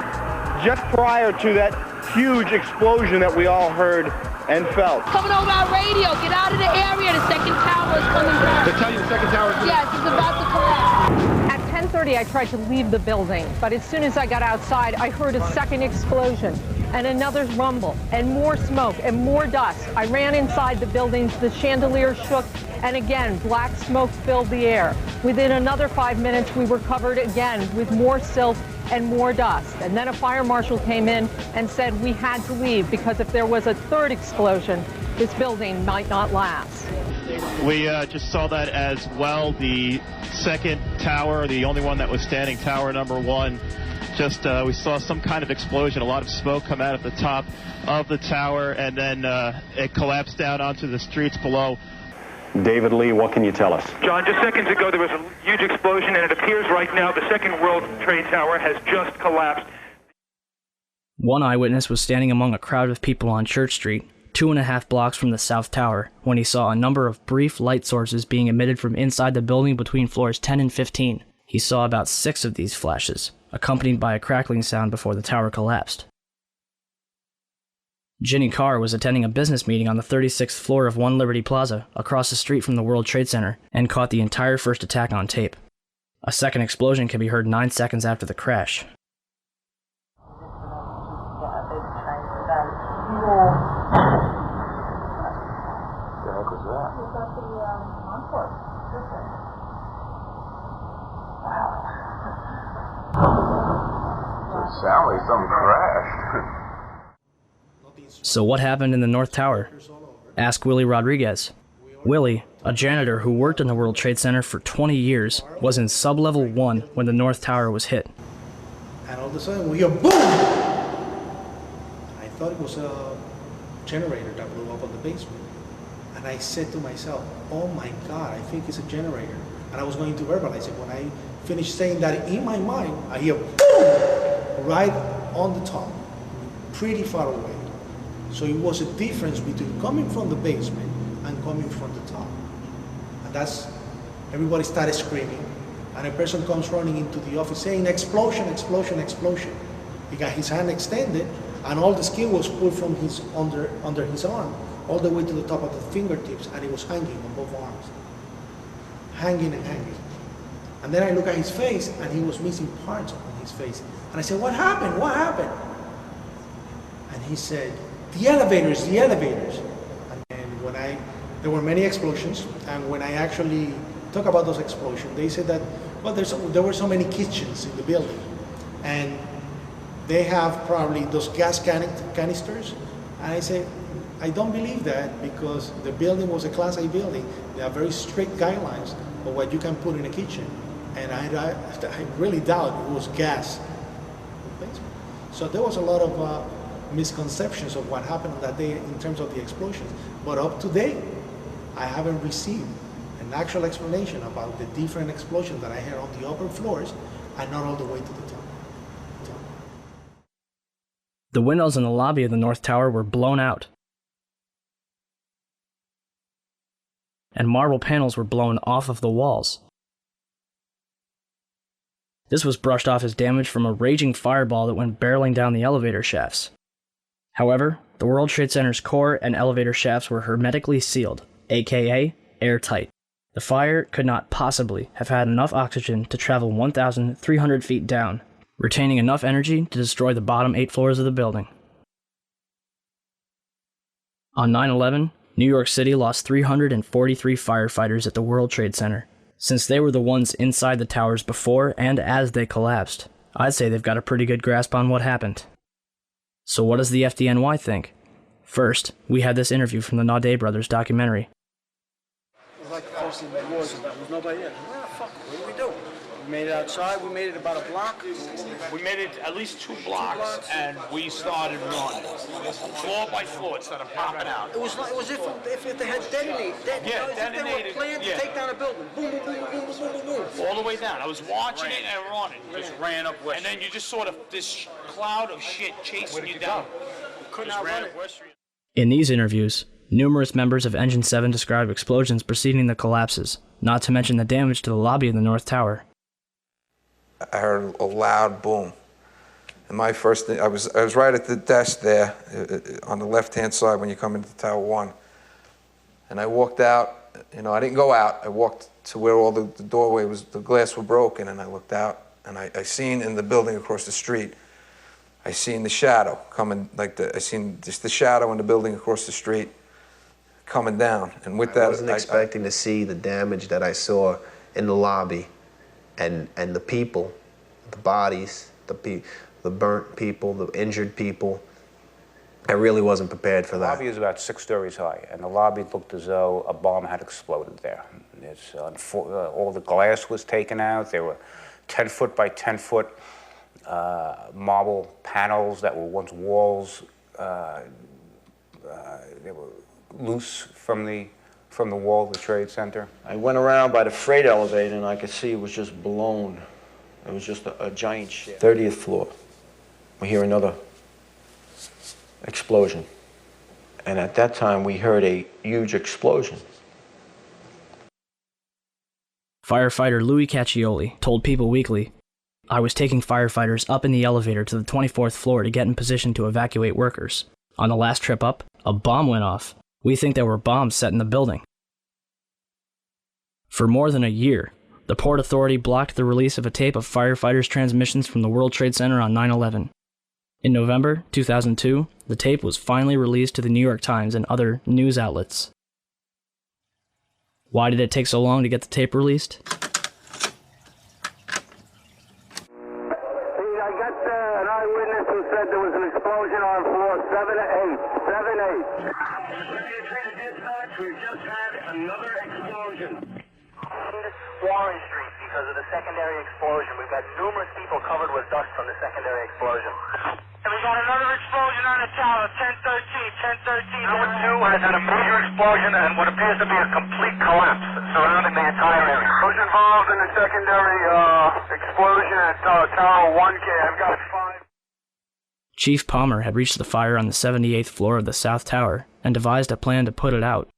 just prior to that huge explosion that we all heard and felt. Coming over our radio, get out of the area, the second tower is coming down. They tell you the second tower is coming down? Yes, it's about to collapse. At 10:30, I tried to leave the building, but as soon as I got outside, I heard a second explosion and another rumble and more smoke and more dust. I ran inside the buildings, the chandelier shook, and again, black smoke filled the air. Within another 5 minutes, we were covered again with more silt and more dust. And then a fire marshal came in and said we had to leave because if there was a third explosion, this building might not last. We just saw that as well. The second tower, the only one that was standing, tower number 1, we saw some kind of explosion, a lot of smoke come out of the top of the tower, and then it collapsed down onto the streets below. David Lee, what can you tell us? John, just seconds ago there was a huge explosion, and it appears right now the second World Trade Tower has just collapsed. One eyewitness was standing among a crowd of people on Church Street, 2.5 blocks from the South Tower, when he saw a number of brief light sources being emitted from inside the building between floors 10 and 15. He saw about 6 of these flashes, accompanied by a crackling sound before the tower collapsed. Ginny Carr was attending a business meeting on the 36th floor of 1 Liberty Plaza, across the street from the World Trade Center, and caught the entire first attack on tape. A second explosion can be heard 9 seconds after the crash. It sounds like something crashed. So what happened in the North Tower? Ask Willie Rodriguez. Willie, a janitor who worked in the World Trade Center for 20 years, was in sub-level 1 when the North Tower was hit. And all of a sudden we hear boom! I thought it was a generator that blew up on the basement. And I said to myself, oh my God, I think it's a generator. And I was going to verbalize it. When I finished saying that in my mind, I hear boom! Right on the top, pretty far away. So it was a difference between coming from the basement and coming from the top. And that's, everybody started screaming. And a person comes running into the office saying, explosion, explosion, explosion. He got his hand extended and all the skin was pulled from his under his arm, all the way to the top of the fingertips, and it was hanging on both arms. Hanging and hanging. And then I look at his face and he was missing parts on his face. And I said, what happened? What happened? And he said, the elevators, the elevators. And there were many explosions, and when I actually talk about those explosions, they said that, well, there were so many kitchens in the building, and they have probably those gas canisters. And I say, I don't believe that, because the building was a Class A building. There are very strict guidelines of what you can put in a kitchen, and I really doubt it was gas. So there was a lot of misconceptions of what happened on that day in terms of the explosions. But up to date, I haven't received an actual explanation about the different explosions that I heard on the upper floors and not all the way to the top. The windows in the lobby of the North Tower were blown out, and marble panels were blown off of the walls. This was brushed off as damage from a raging fireball that went barreling down the elevator shafts. However, the World Trade Center's core and elevator shafts were hermetically sealed, aka airtight. The fire could not possibly have had enough oxygen to travel 1,300 feet down, retaining enough energy to destroy the bottom 8 floors of the building. On 9/11, New York City lost 343 firefighters at the World Trade Center. Since they were the ones inside the towers before and as they collapsed, I'd say they've got a pretty good grasp on what happened. So what does the FDNY think? First, we had this interview from the Naudet brothers documentary. It was like the first thing that was. There was nobody there. Where the fuck? What do we do? We made it outside. We made it about a block. We made it at least two blocks, and we started running. Floor by floor, it started popping out. It was if they had detonated. If they were planned to take down a building. Boom, boom, boom, boom, boom, boom, boom. All the way down. I was watching it and running. Just ran up West Street. And then you just sort of this cloud of shit chasing you down. Couldn't outrun it. In these interviews, numerous members of Engine 7 described explosions preceding the collapses, not to mention the damage to the lobby of the North Tower. I heard a loud boom. And my first thing, I was right at the desk there on the left-hand side when you come into Tower 1. And I walked out, I didn't go out. I walked to where all the doorway was, the glass were broken, and I looked out, and I seen in the building across the street, I seen the shadow coming, I seen just the shadow in the building across the street coming down. And with that, I wasn't expecting to see the damage that I saw in the lobby. And the people, the bodies, the burnt people, the injured people, I really wasn't prepared for that. The lobby is about 6 stories high, and the lobby looked as though a bomb had exploded there. All the glass was taken out. There were 10-foot by 10-foot marble panels that were once walls. They were loose from the wall of the Trade Center. I went around by the freight elevator and I could see it was just blown. It was just a giant shit. 30th floor. We hear another explosion. And at that time we heard a huge explosion. Firefighter Louis Caccioli told People Weekly, "I was taking firefighters up in the elevator to the 24th floor to get in position to evacuate workers. On the last trip up, a bomb went off. We think there were bombs set in the building." For more than a year, the Port Authority blocked the release of a tape of firefighters' transmissions from the World Trade Center on 9/11. In November 2002, the tape was finally released to the New York Times and other news outlets. Why did it take so long to get the tape released? I got an eyewitness who said there was an explosion on floor 7-8. 7-8. We've just had another explosion. Warren Street, because of the secondary explosion. We've got numerous people covered with dust from the secondary explosion. And we got another explosion on the tower, 1013. 1013. Number 2 has had a major explosion and what appears to be a complete collapse surrounding the entire area. Who's involved in the secondary explosion at Tower 1K? I've got 5. Chief Palmer had reached the fire on the 78th floor of the South Tower and devised a plan to put it out.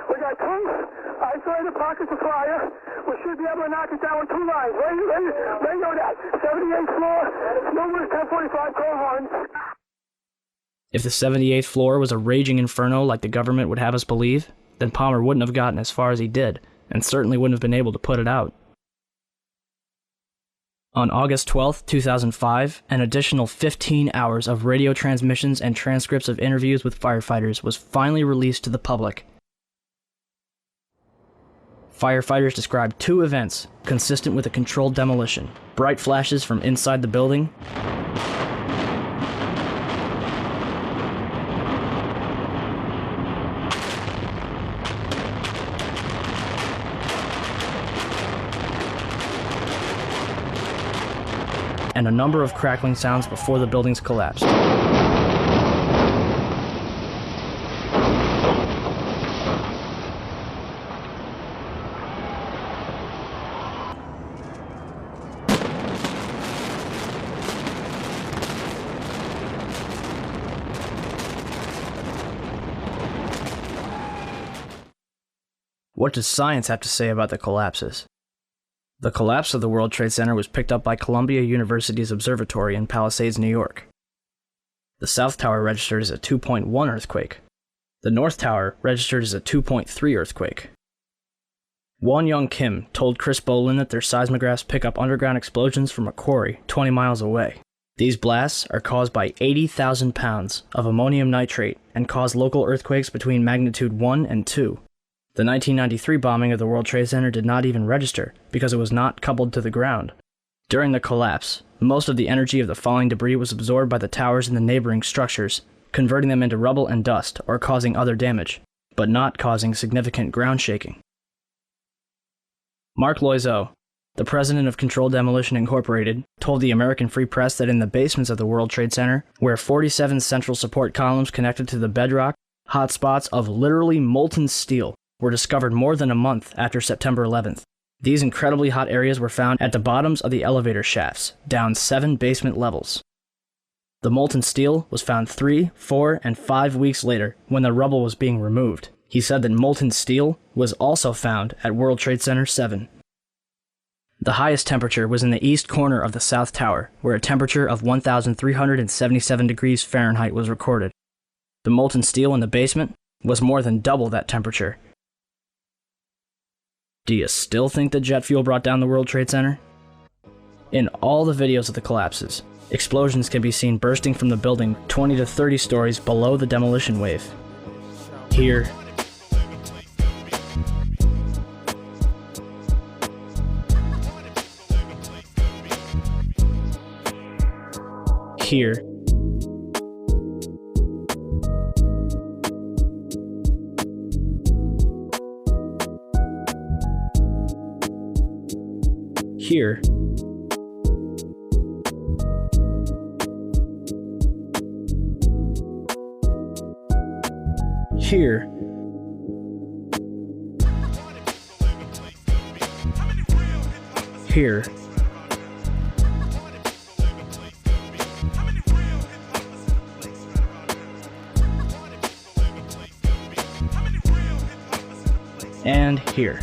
We got 2 isolated pockets of fire. We should be able to knock it down with 2 lines. Right know that. 78th floor, numerous 1045 call horns. If the 78th floor was a raging inferno like the government would have us believe, then Palmer wouldn't have gotten as far as he did, and certainly wouldn't have been able to put it out. On August 12, 2005, an additional 15 hours of radio transmissions and transcripts of interviews with firefighters was finally released to the public. Firefighters described 2 events consistent with a controlled demolition: bright flashes from inside the building and a number of crackling sounds before the buildings collapsed. What does science have to say about the collapses? The collapse of the World Trade Center was picked up by Columbia University's observatory in Palisades, New York. The South Tower registered as a 2.1 earthquake. The North Tower registered as a 2.3 earthquake. Won Young Kim told Chris Bolin that their seismographs pick up underground explosions from a quarry 20 miles away. These blasts are caused by 80,000 pounds of ammonium nitrate and cause local earthquakes between magnitude 1 and 2. The 1993 bombing of the World Trade Center did not even register because it was not coupled to the ground. During the collapse, most of the energy of the falling debris was absorbed by the towers and the neighboring structures, converting them into rubble and dust or causing other damage, but not causing significant ground shaking. Mark Loiseau, the president of Controlled Demolition Incorporated, told the American Free Press that in the basements of the World Trade Center, where 47 central support columns connected to the bedrock, hot spots of literally molten steel were discovered more than a month after September 11th. These incredibly hot areas were found at the bottoms of the elevator shafts, down 7 basement levels. The molten steel was found 3, 4, and 5 weeks later when the rubble was being removed. He said that molten steel was also found at World Trade Center 7. The highest temperature was in the east corner of the South Tower, where a temperature of 1,377 degrees Fahrenheit was recorded. The molten steel in the basement was more than double that temperature. Do you still think that jet fuel brought down the World Trade Center? In all the videos of the collapses, explosions can be seen bursting from the building 20 to 30 stories below the demolition wave. Here, here, here, here, here, and here.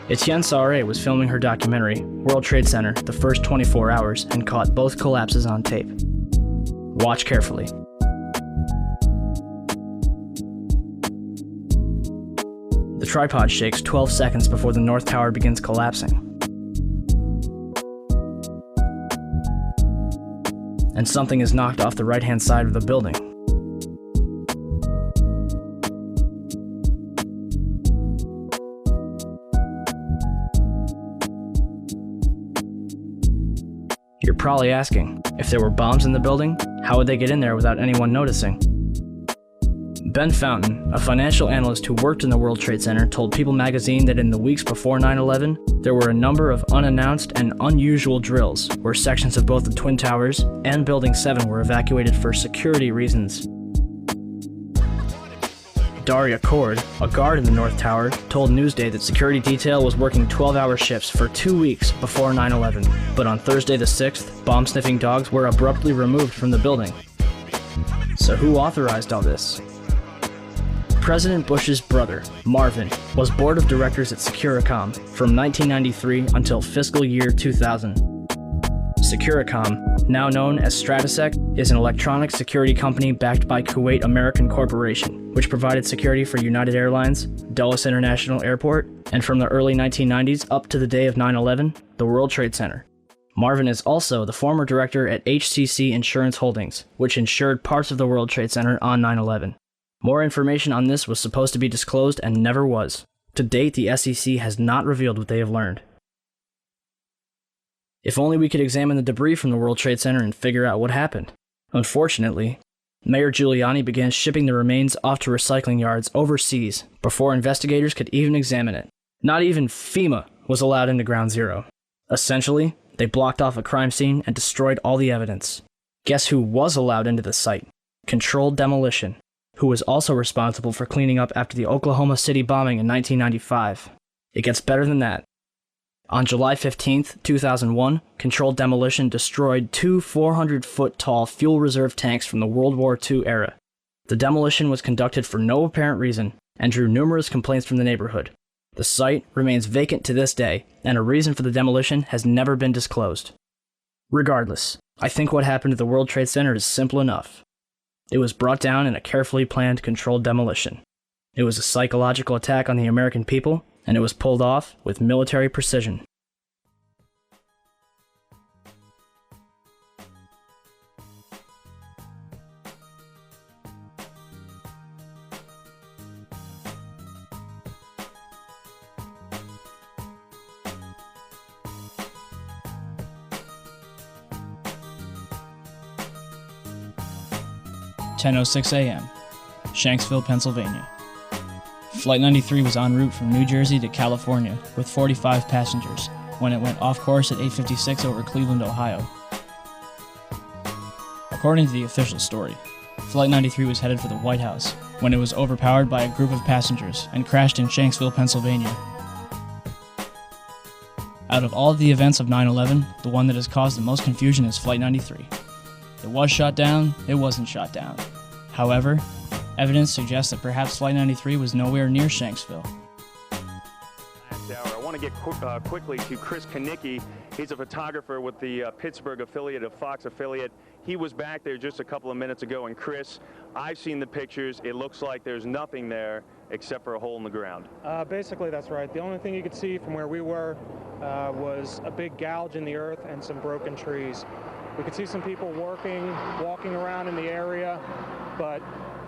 Etienne Sauret was filming her documentary, World Trade Center, the first 24 hours, and caught both collapses on tape. Watch carefully. The tripod shakes 12 seconds before the North Tower begins collapsing. And something is knocked off the right-hand side of the building. You're probably asking, if there were bombs in the building, how would they get in there without anyone noticing? Ben Fountain, a financial analyst who worked in the World Trade Center, told People magazine that in the weeks before 9/11, there were a number of unannounced and unusual drills where sections of both the Twin Towers and Building 7 were evacuated for security reasons. Daria Cord, a guard in the North Tower, told Newsday that security detail was working 12-hour shifts for 2 weeks before 9/11, but on Thursday the 6th, bomb-sniffing dogs were abruptly removed from the building. So who authorized all this? President Bush's brother, Marvin, was board of directors at Securicom from 1993 until fiscal year 2000. Securicom, now known as Stratasec, is an electronic security company backed by Kuwait American Corporation, which provided security for United Airlines, Dulles International Airport, and from the early 1990s up to the day of 9/11, the World Trade Center. Marvin is also the former director at HCC Insurance Holdings, which insured parts of the World Trade Center on 9/11. More information on this was supposed to be disclosed and never was. To date, the SEC has not revealed what they have learned. If only we could examine the debris from the World Trade Center and figure out what happened. Unfortunately, Mayor Giuliani began shipping the remains off to recycling yards overseas before investigators could even examine it. Not even FEMA was allowed into Ground Zero. Essentially, they blocked off a crime scene and destroyed all the evidence. Guess who was allowed into the site? Controlled Demolition, who was also responsible for cleaning up after the Oklahoma City bombing in 1995. It gets better than that. On July 15, 2001, Controlled Demolition destroyed 2 400-foot-tall fuel reserve tanks from the World War II era. The demolition was conducted for no apparent reason and drew numerous complaints from the neighborhood. The site remains vacant to this day, and a reason for the demolition has never been disclosed. Regardless, I think what happened to the World Trade Center is simple enough. It was brought down in a carefully planned controlled demolition. It was a psychological attack on the American people, and it was pulled off with military precision. 10:06 a.m., Shanksville, Pennsylvania. Flight 93 was en route from New Jersey to California with 45 passengers when it went off course at 8:56 over Cleveland, Ohio. According to the official story, Flight 93 was headed for the White House when it was overpowered by a group of passengers and crashed in Shanksville, Pennsylvania. Out of all of the events of 9/11, the one that has caused the most confusion is Flight 93. It was shot down, it wasn't shot down. However, evidence suggests that perhaps Flight 93 was nowhere near Shanksville. I want to get quickly to Chris Kanicki. He's a photographer with the Pittsburgh affiliate of Fox affiliate. He was back there just a couple of minutes ago, and Chris, I've seen the pictures. It looks like there's nothing there except for a hole in the ground. Basically, that's right. The only thing you could see from where we were was a big gouge in the earth and some broken trees. We could see some people walking around in the area, but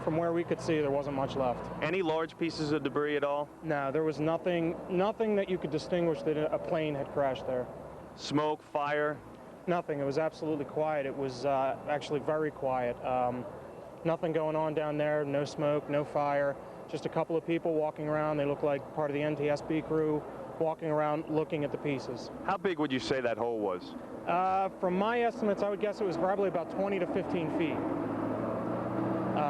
from where we could see, there wasn't much left. Any large pieces of debris at all? No, there was nothing that you could distinguish that a plane had crashed there. Smoke, fire? Nothing. It was absolutely quiet. It was actually very quiet. Nothing going on down there, no smoke, no fire. Just a couple of people walking around. They look like part of the NTSB crew walking around looking at the pieces. How big would you say that hole was? From my estimates, I would guess it was probably about 20 to 15 feet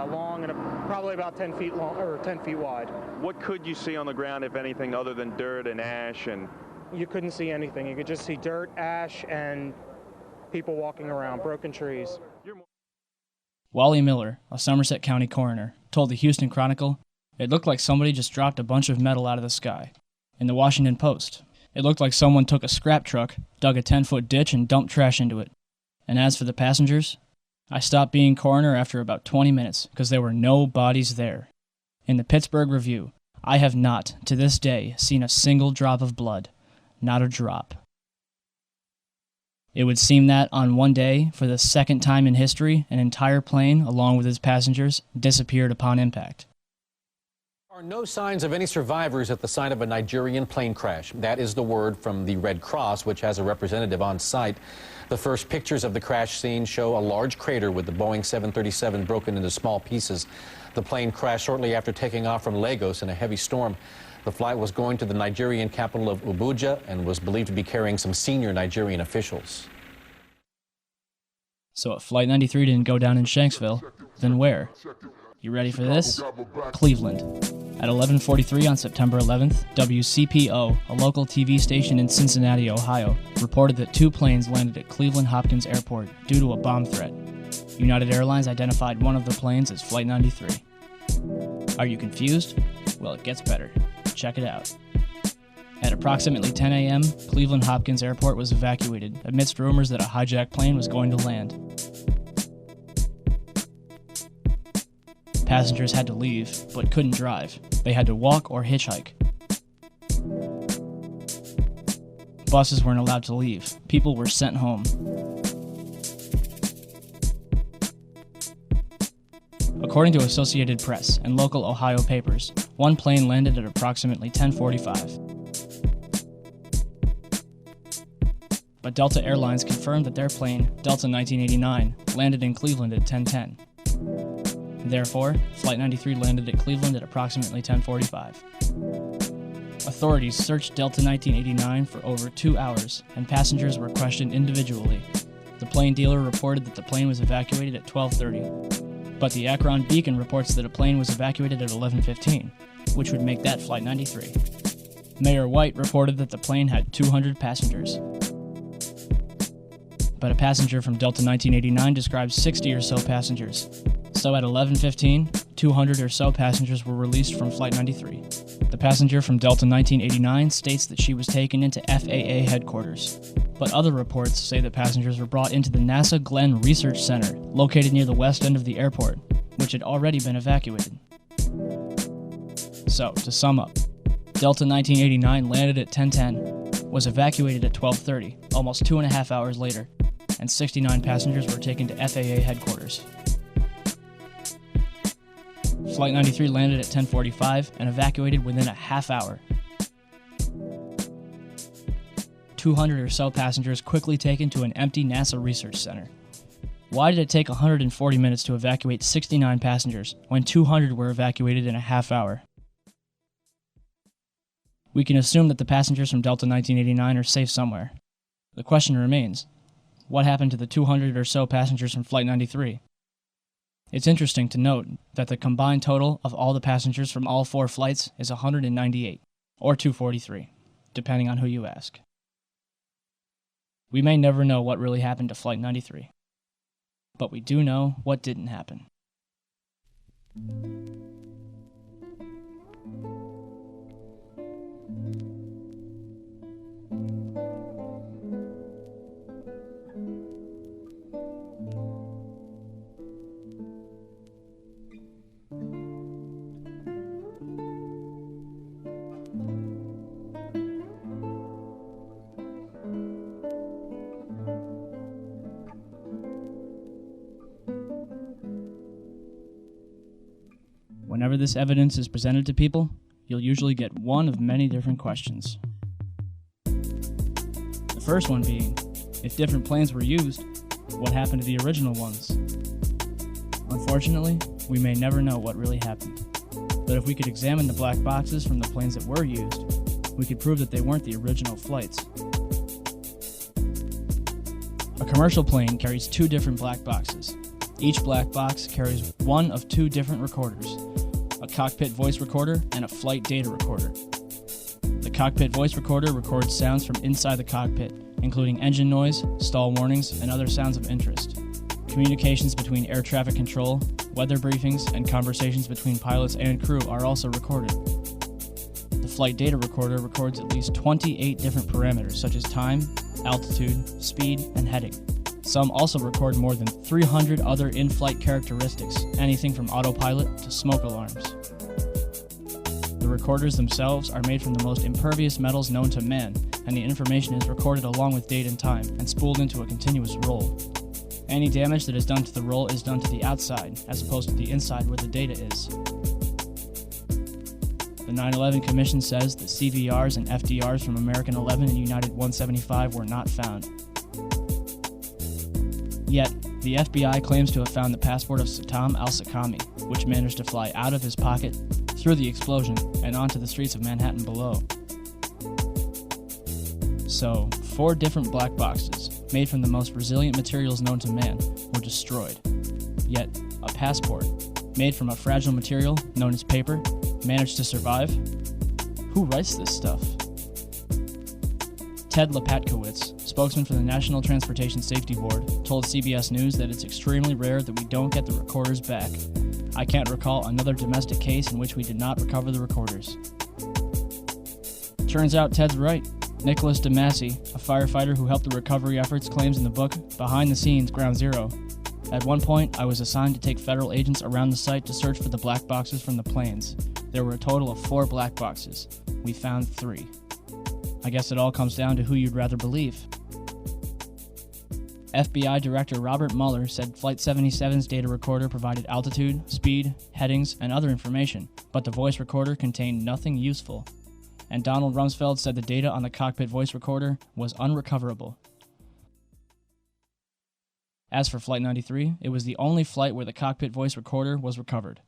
long and probably about 10 feet long or 10 feet wide. What could you see on the ground, if anything, other than dirt and ash? And you couldn't see anything. You could just see dirt, ash, and people walking around, broken trees. Wally Miller, a Somerset County coroner, told the Houston Chronicle, "It looked like somebody just dropped a bunch of metal out of the sky." In the Washington Post, "It looked like someone took a scrap truck, dug a 10-foot ditch, and dumped trash into it. And as for the passengers, I stopped being coroner after about 20 minutes because there were no bodies there." In the Pittsburgh Review, "I have not, to this day, seen a single drop of blood. Not a drop." It would seem that, on one day, for the second time in history, an entire plane, along with its passengers, disappeared upon impact. There are no signs of any survivors at the site of a Nigerian plane crash. That is the word from the Red Cross, which has a representative on site. The first pictures of the crash scene show a large crater with the Boeing 737 broken into small pieces. The plane crashed shortly after taking off from Lagos in a heavy storm. The flight was going to the Nigerian capital of Abuja and was believed to be carrying some senior Nigerian officials. So if Flight 93 didn't go down in Shanksville, then where? You ready for this? Cleveland. At 11:43 on September 11th, WCPO, a local TV station in Cincinnati, Ohio, reported that 2 planes landed at Cleveland Hopkins Airport due to a bomb threat. United Airlines identified one of the planes as Flight 93. Are you confused? Well, it gets better. Check it out. At approximately 10 a.m., Cleveland Hopkins Airport was evacuated amidst rumors that a hijacked plane was going to land. Passengers had to leave, but couldn't drive. They had to walk or hitchhike. Buses weren't allowed to leave. People were sent home. According to Associated Press and local Ohio papers, one plane landed at approximately 10:45. But Delta Airlines confirmed that their plane, Delta 1989, landed in Cleveland at 10:10. Therefore, Flight 93 landed at Cleveland at approximately 10:45. Authorities searched Delta 1989 for over 2 hours, and passengers were questioned individually. The plane dealer reported that the plane was evacuated at 12:30, but the Akron Beacon reports that a plane was evacuated at 11:15, which would make that Flight 93. Mayor White reported that the plane had 200 passengers. But a passenger from Delta 1989 describes 60 or so passengers. So at 11:15, 200 or so passengers were released from Flight 93. The passenger from Delta 1989 states that she was taken into FAA headquarters. But other reports say that passengers were brought into the NASA Glenn Research Center, located near the west end of the airport, which had already been evacuated. So, to sum up, Delta 1989 landed at 10:10, was evacuated at 12:30, almost 2.5 hours later, and 69 passengers were taken to FAA headquarters. Flight 93 landed at 10:45 and evacuated within a half hour. 200 or so passengers quickly taken to an empty NASA research center. Why did it take 140 minutes to evacuate 69 passengers when 200 were evacuated in a half hour? We can assume that the passengers from Delta 1989 are safe somewhere. The question remains, what happened to the 200 or so passengers from Flight 93? It's interesting to note that the combined total of all the passengers from all 4 flights is 198, or 243, depending on who you ask. We may never know what really happened to Flight 93, but we do know what didn't happen. Whenever this evidence is presented to people, you'll usually get one of many different questions. The first one being, if different planes were used, what happened to the original ones? Unfortunately, we may never know what really happened. But if we could examine the black boxes from the planes that were used, we could prove that they weren't the original flights. A commercial plane carries 2 different black boxes. Each black box carries one of 2 different recorders, a cockpit voice recorder and a flight data recorder. The cockpit voice recorder records sounds from inside the cockpit, including engine noise, stall warnings, and other sounds of interest. Communications between air traffic control, weather briefings, and conversations between pilots and crew are also recorded. The flight data recorder records at least 28 different parameters such as time, altitude, speed, and heading. Some also record more than 300 other in-flight characteristics, anything from autopilot to smoke alarms. The recorders themselves are made from the most impervious metals known to man, and the information is recorded along with date and time and spooled into a continuous roll. Any damage that is done to the roll is done to the outside, as opposed to the inside where the data is. The 9/11 Commission says that CVRs and FDRs from American 11 and United 175 were not found. Yet, the FBI claims to have found the passport of Saddam al-Sakami, which managed to fly out of his pocket, through the explosion, and onto the streets of Manhattan below. So, 4 different black boxes, made from the most resilient materials known to man, were destroyed. Yet, a passport, made from a fragile material known as paper, managed to survive? Who writes this stuff? Ted Lepatkowitz, spokesman for the National Transportation Safety Board, told CBS News that it's extremely rare that we don't get the recorders back. I can't recall another domestic case in which we did not recover the recorders. Turns out Ted's right. Nicholas DeMasi, a firefighter who helped the recovery efforts, claims in the book Behind the Scenes, Ground Zero, "At one point, I was assigned to take federal agents around the site to search for the black boxes from the planes. There were a total of 4 black boxes. We found 3. I guess it all comes down to who you'd rather believe." FBI Director Robert Mueller said Flight 77's data recorder provided altitude, speed, headings, and other information, but the voice recorder contained nothing useful. And Donald Rumsfeld said the data on the cockpit voice recorder was unrecoverable. As for Flight 93, it was the only flight where the cockpit voice recorder was recovered.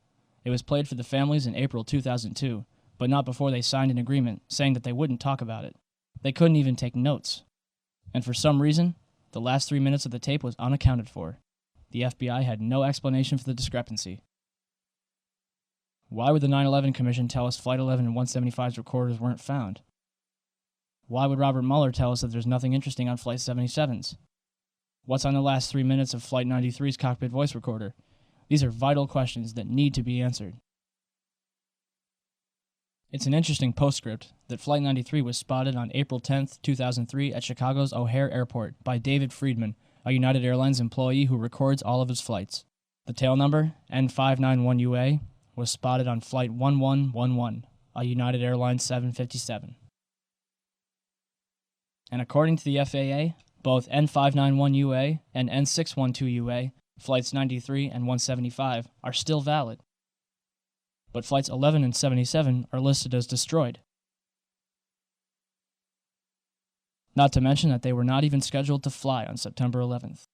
It was played for the families in April 2002, but not before they signed an agreement saying that they wouldn't talk about it. They couldn't even take notes. And for some reason, the last 3 minutes of the tape was unaccounted for. The FBI had no explanation for the discrepancy. Why would the 9/11 Commission tell us Flight 11 and 175's recorders weren't found? Why would Robert Mueller tell us that there's nothing interesting on Flight 77's? What's on the last 3 minutes of Flight 93's cockpit voice recorder? These are vital questions that need to be answered. It's an interesting postscript that Flight 93 was spotted on April 10, 2003 at Chicago's O'Hare Airport by David Friedman, a United Airlines employee who records all of his flights. The tail number, N591UA, was spotted on Flight 1111, a United Airlines 757. And according to the FAA, both N591UA and N612UA, Flights 93 and 175, are still valid. But Flights 11 and 77 are listed as destroyed. Not to mention that they were not even scheduled to fly on September 11th.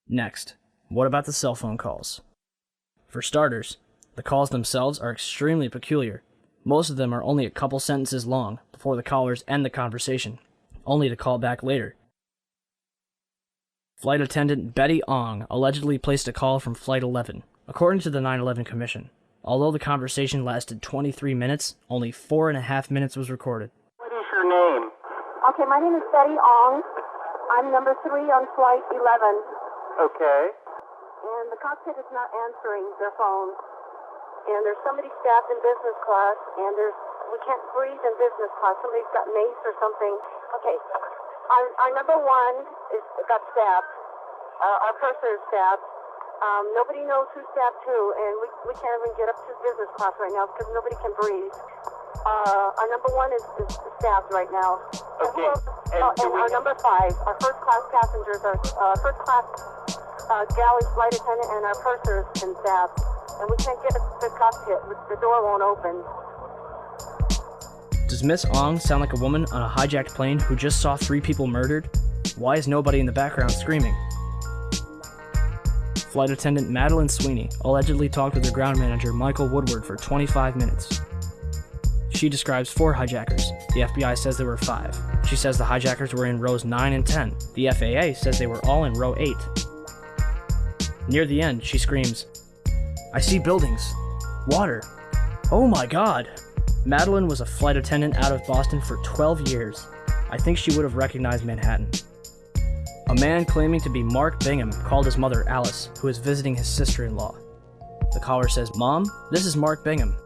Next, what about the cell phone calls? For starters, the calls themselves are extremely peculiar. Most of them are only a couple sentences long before the callers end the conversation, only to call back later. Flight attendant Betty Ong allegedly placed a call from Flight 11, according to the 9/11 Commission. Although the conversation lasted 23 minutes, only 4.5 minutes was recorded. What is your name? Okay, my name is Betty Ong. I'm number 3 on Flight 11. Okay. And the cockpit is not answering their phones. And there's somebody stabbed in business class, and we can't breathe in business class. Somebody's got mace or something. Okay, our number 1 got stabbed. Our purser is stabbed. Nobody knows who stabbed who, and we can't even get up to business class right now because nobody can breathe. Our number 1 is stabbed right now. Okay. And our number 5, our first class passengers, our first class galley flight attendant and our purser has been stabbed. And we can't get the cockpit. The door won't open. Does Miss Ong sound like a woman on a hijacked plane who just saw 3 people murdered? Why is nobody in the background screaming? Flight attendant Madeline Sweeney allegedly talked with her ground manager Michael Woodward for 25 minutes. She describes 4 hijackers. The FBI says there were 5. She says the hijackers were in rows 9 and 10. The FAA says they were all in row 8. Near the end, she screams, "I see buildings. Water. Oh my God." Madeline was a flight attendant out of Boston for 12 years. I think she would have recognized Manhattan. A man claiming to be Mark Bingham called his mother Alice, who is visiting his sister-in-law. The caller says, "Mom, this is Mark Bingham.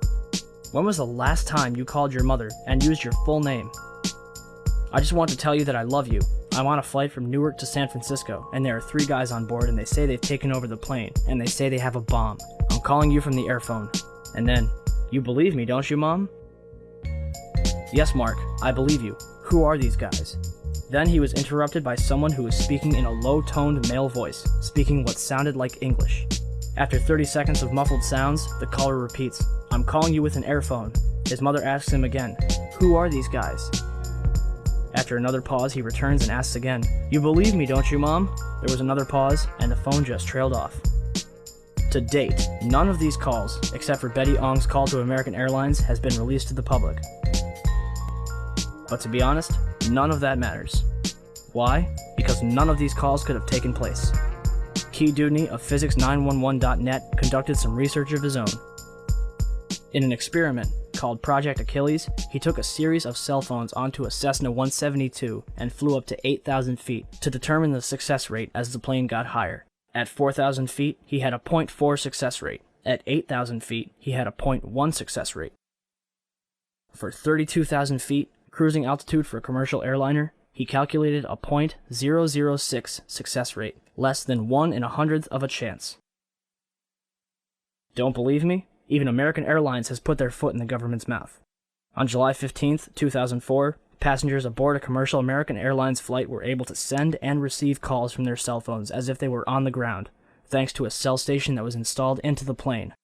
When was the last time you called your mother and used your full name? I just want to tell you that I love you. I'm on a flight from Newark to San Francisco, and there are 3 guys on board, and they say they've taken over the plane, and they say they have a bomb. I'm calling you from the airphone." And then, "You believe me, don't you, Mom?" "Yes, Mark, I believe you. Who are these guys?" Then he was interrupted by someone who was speaking in a low-toned male voice, speaking what sounded like English. After 30 seconds of muffled sounds, the caller repeats, "I'm calling you with an airphone." His mother asks him again, "Who are these guys?" After another pause, he returns and asks again, "You believe me, don't you, Mom?" There was another pause, and the phone just trailed off. To date, none of these calls, except for Betty Ong's call to American Airlines, has been released to the public. But to be honest, none of that matters. Why? Because none of these calls could have taken place. Key Dudney of Physics911.net conducted some research of his own. In an experiment called Project Achilles, he took a series of cell phones onto a Cessna 172 and flew up to 8,000 feet to determine the success rate as the plane got higher. At 4,000 feet, he had a 0.4 success rate. At 8,000 feet, he had a 0.1 success rate. For 32,000 feet, cruising altitude for a commercial airliner, he calculated a 0.006 success rate, less than 1 in 100th of a chance. Don't believe me? Even American Airlines has put their foot in the government's mouth. On July 15, 2004, passengers aboard a commercial American Airlines flight were able to send and receive calls from their cell phones as if they were on the ground, thanks to a cell station that was installed into the plane.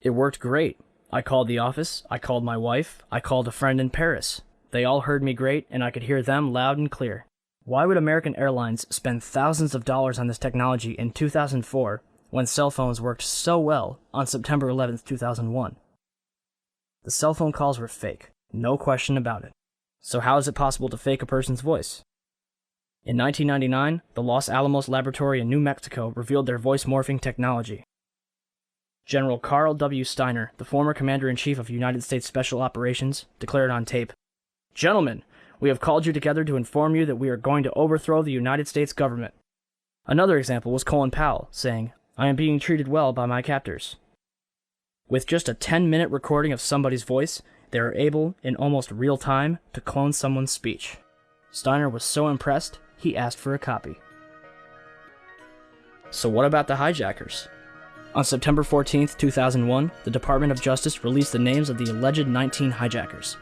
It worked great. I called the office, I called my wife, I called a friend in Paris. They all heard me great, and I could hear them loud and clear. Why would American Airlines spend thousands of dollars on this technology in 2004 when cell phones worked so well on September 11, 2001? The cell phone calls were fake, no question about it. So how is it possible to fake a person's voice? In 1999, the Los Alamos Laboratory in New Mexico revealed their voice morphing technology. General Carl W. Steiner, the former Commander-in-Chief of United States Special Operations, declared on tape, "Gentlemen, we have called you together to inform you that we are going to overthrow the United States government." Another example was Colin Powell, saying, "I am being treated well by my captors." With just a 10-minute recording of somebody's voice, they are able, in almost real time, to clone someone's speech. Steiner was so impressed, he asked for a copy. So what about the hijackers? On September 14, 2001, the Department of Justice released the names of the alleged 19 hijackers.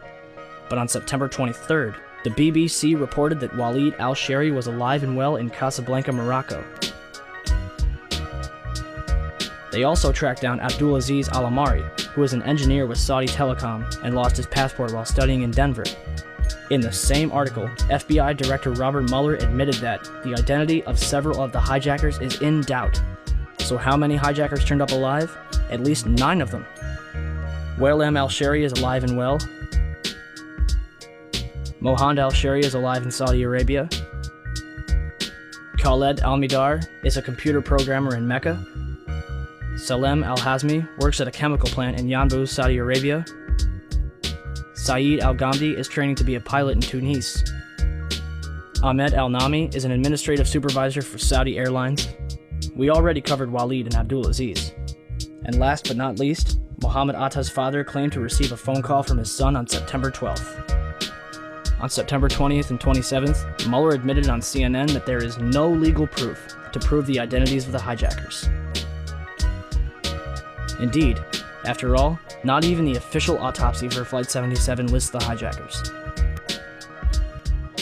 But on September 23rd, the BBC reported that Walid al-Shari was alive and well in Casablanca, Morocco. They also tracked down Abdulaziz Al-Amari, who was an engineer with Saudi Telecom and lost his passport while studying in Denver. In the same article, FBI Director Robert Mueller admitted that the identity of several of the hijackers is in doubt. So how many hijackers turned up alive? At least 9 of them. Wael al-Shari is alive and well. Mohand al-Shari is alive in Saudi Arabia. Khaled al-Midar is a computer programmer in Mecca. Salem al-Hazmi works at a chemical plant in Yanbu, Saudi Arabia. Saeed al-Ghamdi is training to be a pilot in Tunis. Ahmed al-Nami is an administrative supervisor for Saudi Airlines. We already covered Walid and Abdulaziz. And last but not least, Mohammed Atta's father claimed to receive a phone call from his son on September 12th. On September 20th and 27th, Mueller admitted on CNN that there is no legal proof to prove the identities of the hijackers. Indeed, after all, not even the official autopsy for Flight 77 lists the hijackers.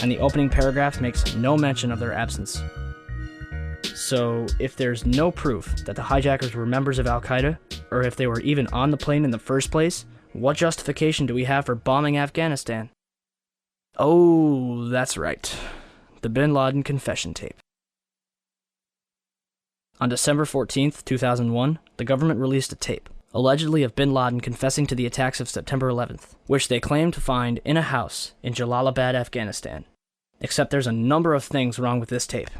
And the opening paragraph makes no mention of their absence. So, if there's no proof that the hijackers were members of Al-Qaeda, or if they were even on the plane in the first place, what justification do we have for bombing Afghanistan? Oh, that's right. The Bin Laden confession tape. On December 14th, 2001, the government released a tape, allegedly of Bin Laden confessing to the attacks of September 11th, which they claimed to find in a house in Jalalabad, Afghanistan. Except there's a number of things wrong with this tape.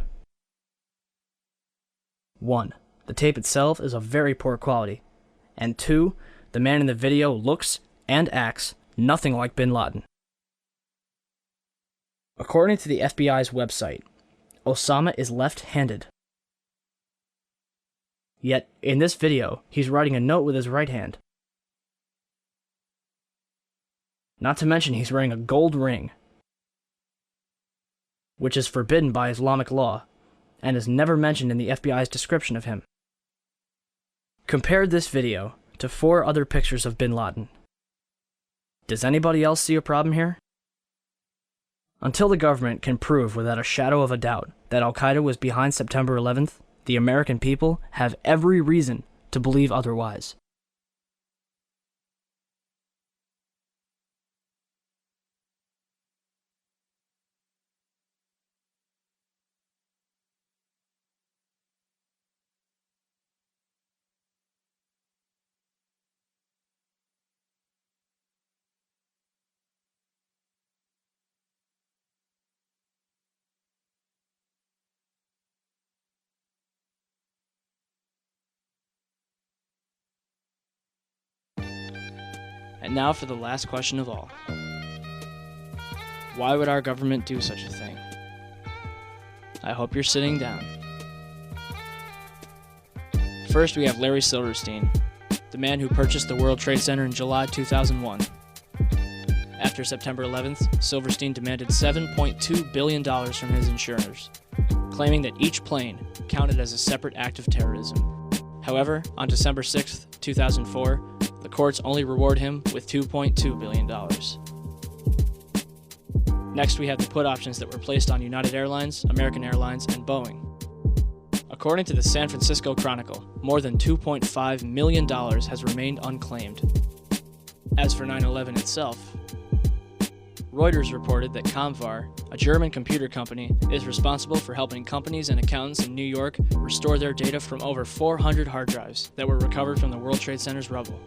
1. The tape itself is of very poor quality. And 2. The man in the video looks and acts nothing like Bin Laden. According to the FBI's website, Osama is left-handed. Yet, in this video, he's writing a note with his right hand. Not to mention he's wearing a gold ring, which is forbidden by Islamic law, and is never mentioned in the FBI's description of him. Compare this video to 4 other pictures of Bin Laden. Does anybody else see a problem here? Until the government can prove without a shadow of a doubt that Al-Qaeda was behind September 11th, the American people have every reason to believe otherwise. And now for the last question of all. Why would our government do such a thing? I hope you're sitting down. First, we have Larry Silverstein, the man who purchased the World Trade Center in July 2001. After September 11th, Silverstein demanded $7.2 billion from his insurers, claiming that each plane counted as a separate act of terrorism. However, on December 6th, 2004, the courts only reward him with $2.2 billion. Next, we have the put options that were placed on United Airlines, American Airlines, and Boeing. According to the San Francisco Chronicle, more than $2.5 million has remained unclaimed. As for 9/11 itself, Reuters reported that Comvar, a German computer company, is responsible for helping companies and accountants in New York restore their data from over 400 hard drives that were recovered from the World Trade Center's rubble.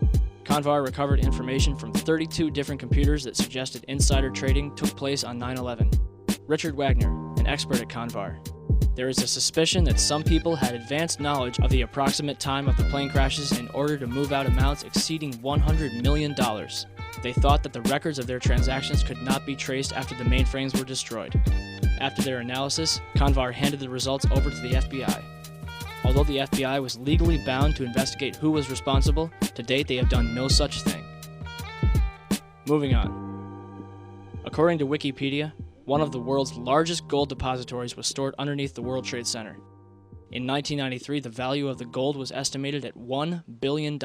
Comvar recovered information from 32 different computers that suggested insider trading took place on 9/11. Richard Wagner, an expert at Comvar. There is a suspicion that some people had advanced knowledge of the approximate time of the plane crashes in order to move out amounts exceeding $100 million. They thought that the records of their transactions could not be traced after the mainframes were destroyed. After their analysis, Comvar handed the results over to the FBI. Although the FBI was legally bound to investigate who was responsible, to date they have done no such thing. Moving on. According to Wikipedia, one of the world's largest gold depositories was stored underneath the World Trade Center. In 1993, the value of the gold was estimated at $1 billion,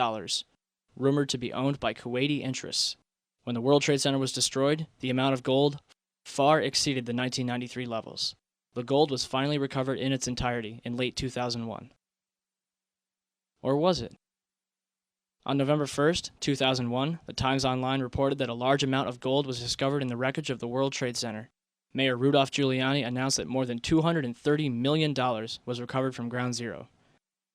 rumored to be owned by Kuwaiti interests. When the World Trade Center was destroyed, the amount of gold far exceeded the 1993 levels. The gold was finally recovered in its entirety in late 2001. Or was it? On November 1st, 2001, the Times Online reported that a large amount of gold was discovered in the wreckage of the World Trade Center. Mayor Rudolph Giuliani announced that more than $230 million was recovered from Ground Zero.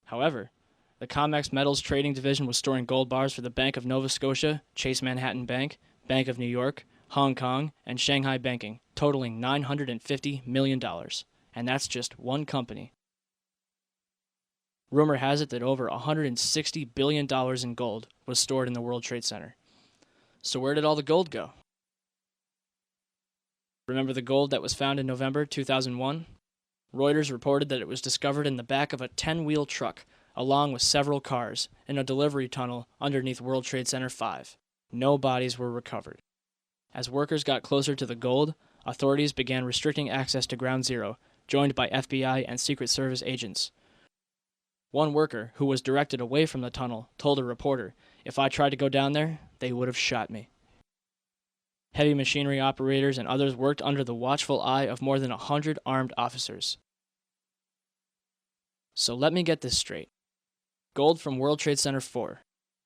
However, the COMEX Metals Trading Division was storing gold bars for the Bank of Nova Scotia, Chase Manhattan Bank, Bank of New York, Hong Kong, and Shanghai Banking, totaling $950 million. And that's just one company. Rumor has it that over $160 billion in gold was stored in the World Trade Center. So where did all the gold go? Remember the gold that was found in November 2001? Reuters reported that it was discovered in the back of a 10-wheel truck, along with several cars, in a delivery tunnel underneath World Trade Center 5. No bodies were recovered. As workers got closer to the gold, authorities began restricting access to Ground Zero, joined by FBI and Secret Service agents. One worker, who was directed away from the tunnel, told a reporter, "If I tried to go down there, they would have shot me." Heavy machinery operators and others worked under the watchful eye of more than 100 armed officers. So let me get this straight. Gold from World Trade Center 4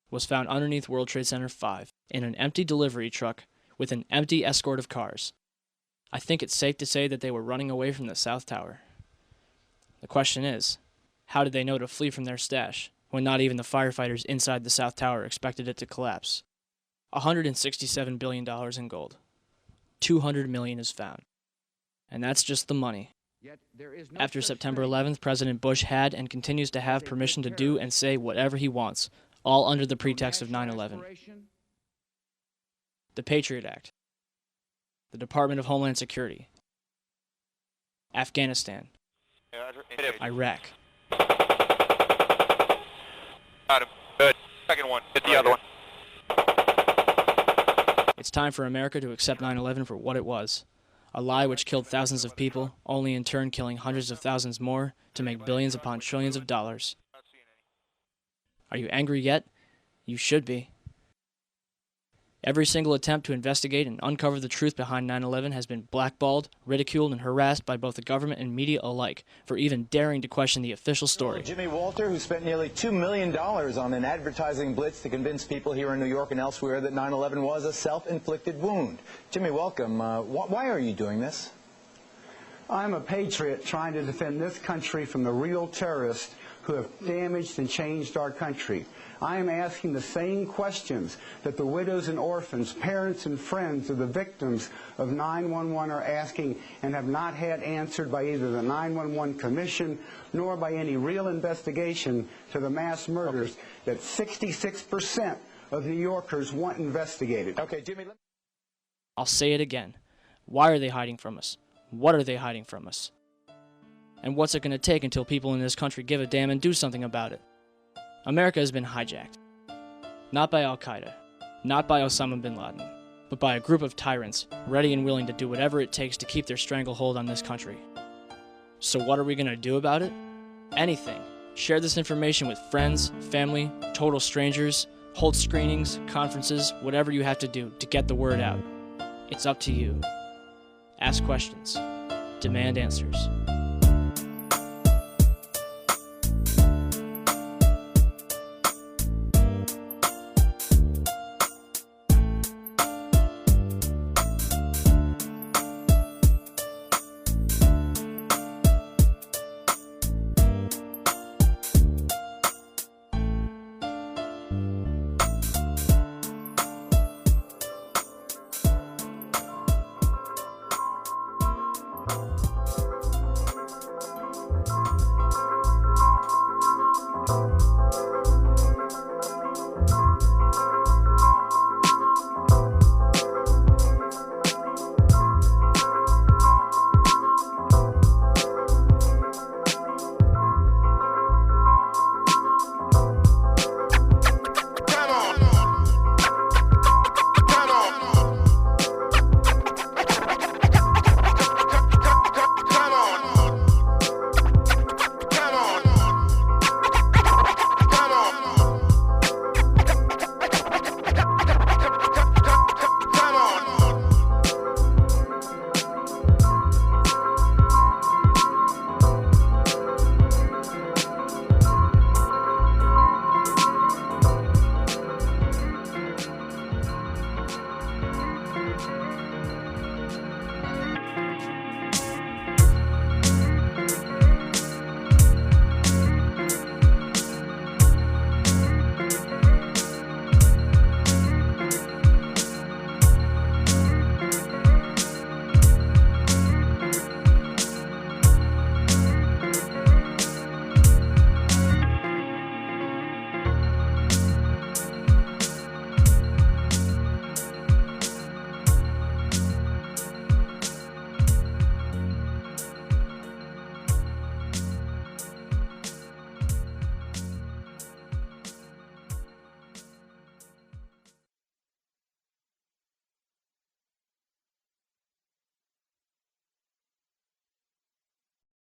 was found underneath World Trade Center 5 in an empty delivery truck with an empty escort of cars. I think it's safe to say that they were running away from the South Tower. The question is, how did they know to flee from their stash when not even the firefighters inside the South Tower expected it to collapse? $167 billion in gold. $200 million is found. And that's just the money. After September 11th, President Bush had and continues to have permission to do and say whatever he wants, all under the pretext of 9/11. The Patriot Act, the Department of Homeland Security, Afghanistan, Iraq. Got him. Good. Second one. Hit the other one. It's time for America to accept 9/11 for what it was. A lie which killed thousands of people, only in turn killing hundreds of thousands more to make billions upon trillions of dollars. Are you angry yet? You should be. Every single attempt to investigate and uncover the truth behind 9/11 has been blackballed, ridiculed, and harassed by both the government and media alike for even daring to question the official story. Jimmy Walter, who spent nearly $2 million on an advertising blitz to convince people here in New York and elsewhere that 9/11 was a self-inflicted wound. Jimmy, welcome. Why are you doing this? I'm a patriot trying to defend this country from the real terrorists who have damaged and changed our country. I am asking the same questions that the widows and orphans, parents and friends of the victims of 9/11 are asking and have not had answered by either the 9/11 Commission nor by any real investigation to the mass murders that 66% of New Yorkers want investigated. Okay, Jimmy. I'll say it again. Why are they hiding from us? What are they hiding from us? And what's it going to take until people in this country give a damn and do something about it? America has been hijacked. Not by Al-Qaeda, not by Osama bin Laden, but by a group of tyrants ready and willing to do whatever it takes to keep their stranglehold on this country. So what are we going to do about it? Anything. Share this information with friends, family, total strangers, hold screenings, conferences, whatever you have to do to get the word out. It's up to you. Ask questions. Demand answers.